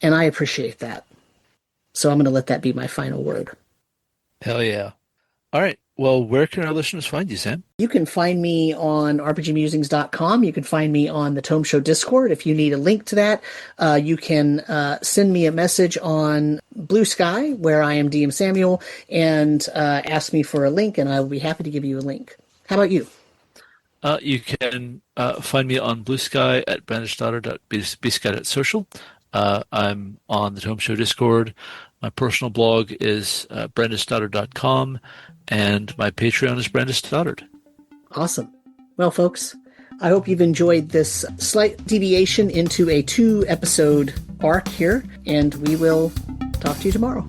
And I appreciate that. So I'm going to let that be my final word. Hell yeah. All right. Well, where can our listeners find you, Sam? You can find me on rpgmusings.com. You can find me on the Tome Show Discord. If you need a link to that, you can send me a message on Blue Sky, where I am DM Samuel, and ask me for a link, and I will be happy to give you a link. How about you? You can find me on Blue Sky at brandishstoddard.bsky.social. I'm on the Tome Show Discord. My personal blog is brandishstoddard.com, and my Patreon is Brandis Stoddard. Awesome. Well, folks, I hope you've enjoyed this slight deviation into a 2-episode arc here, and we will talk to you tomorrow.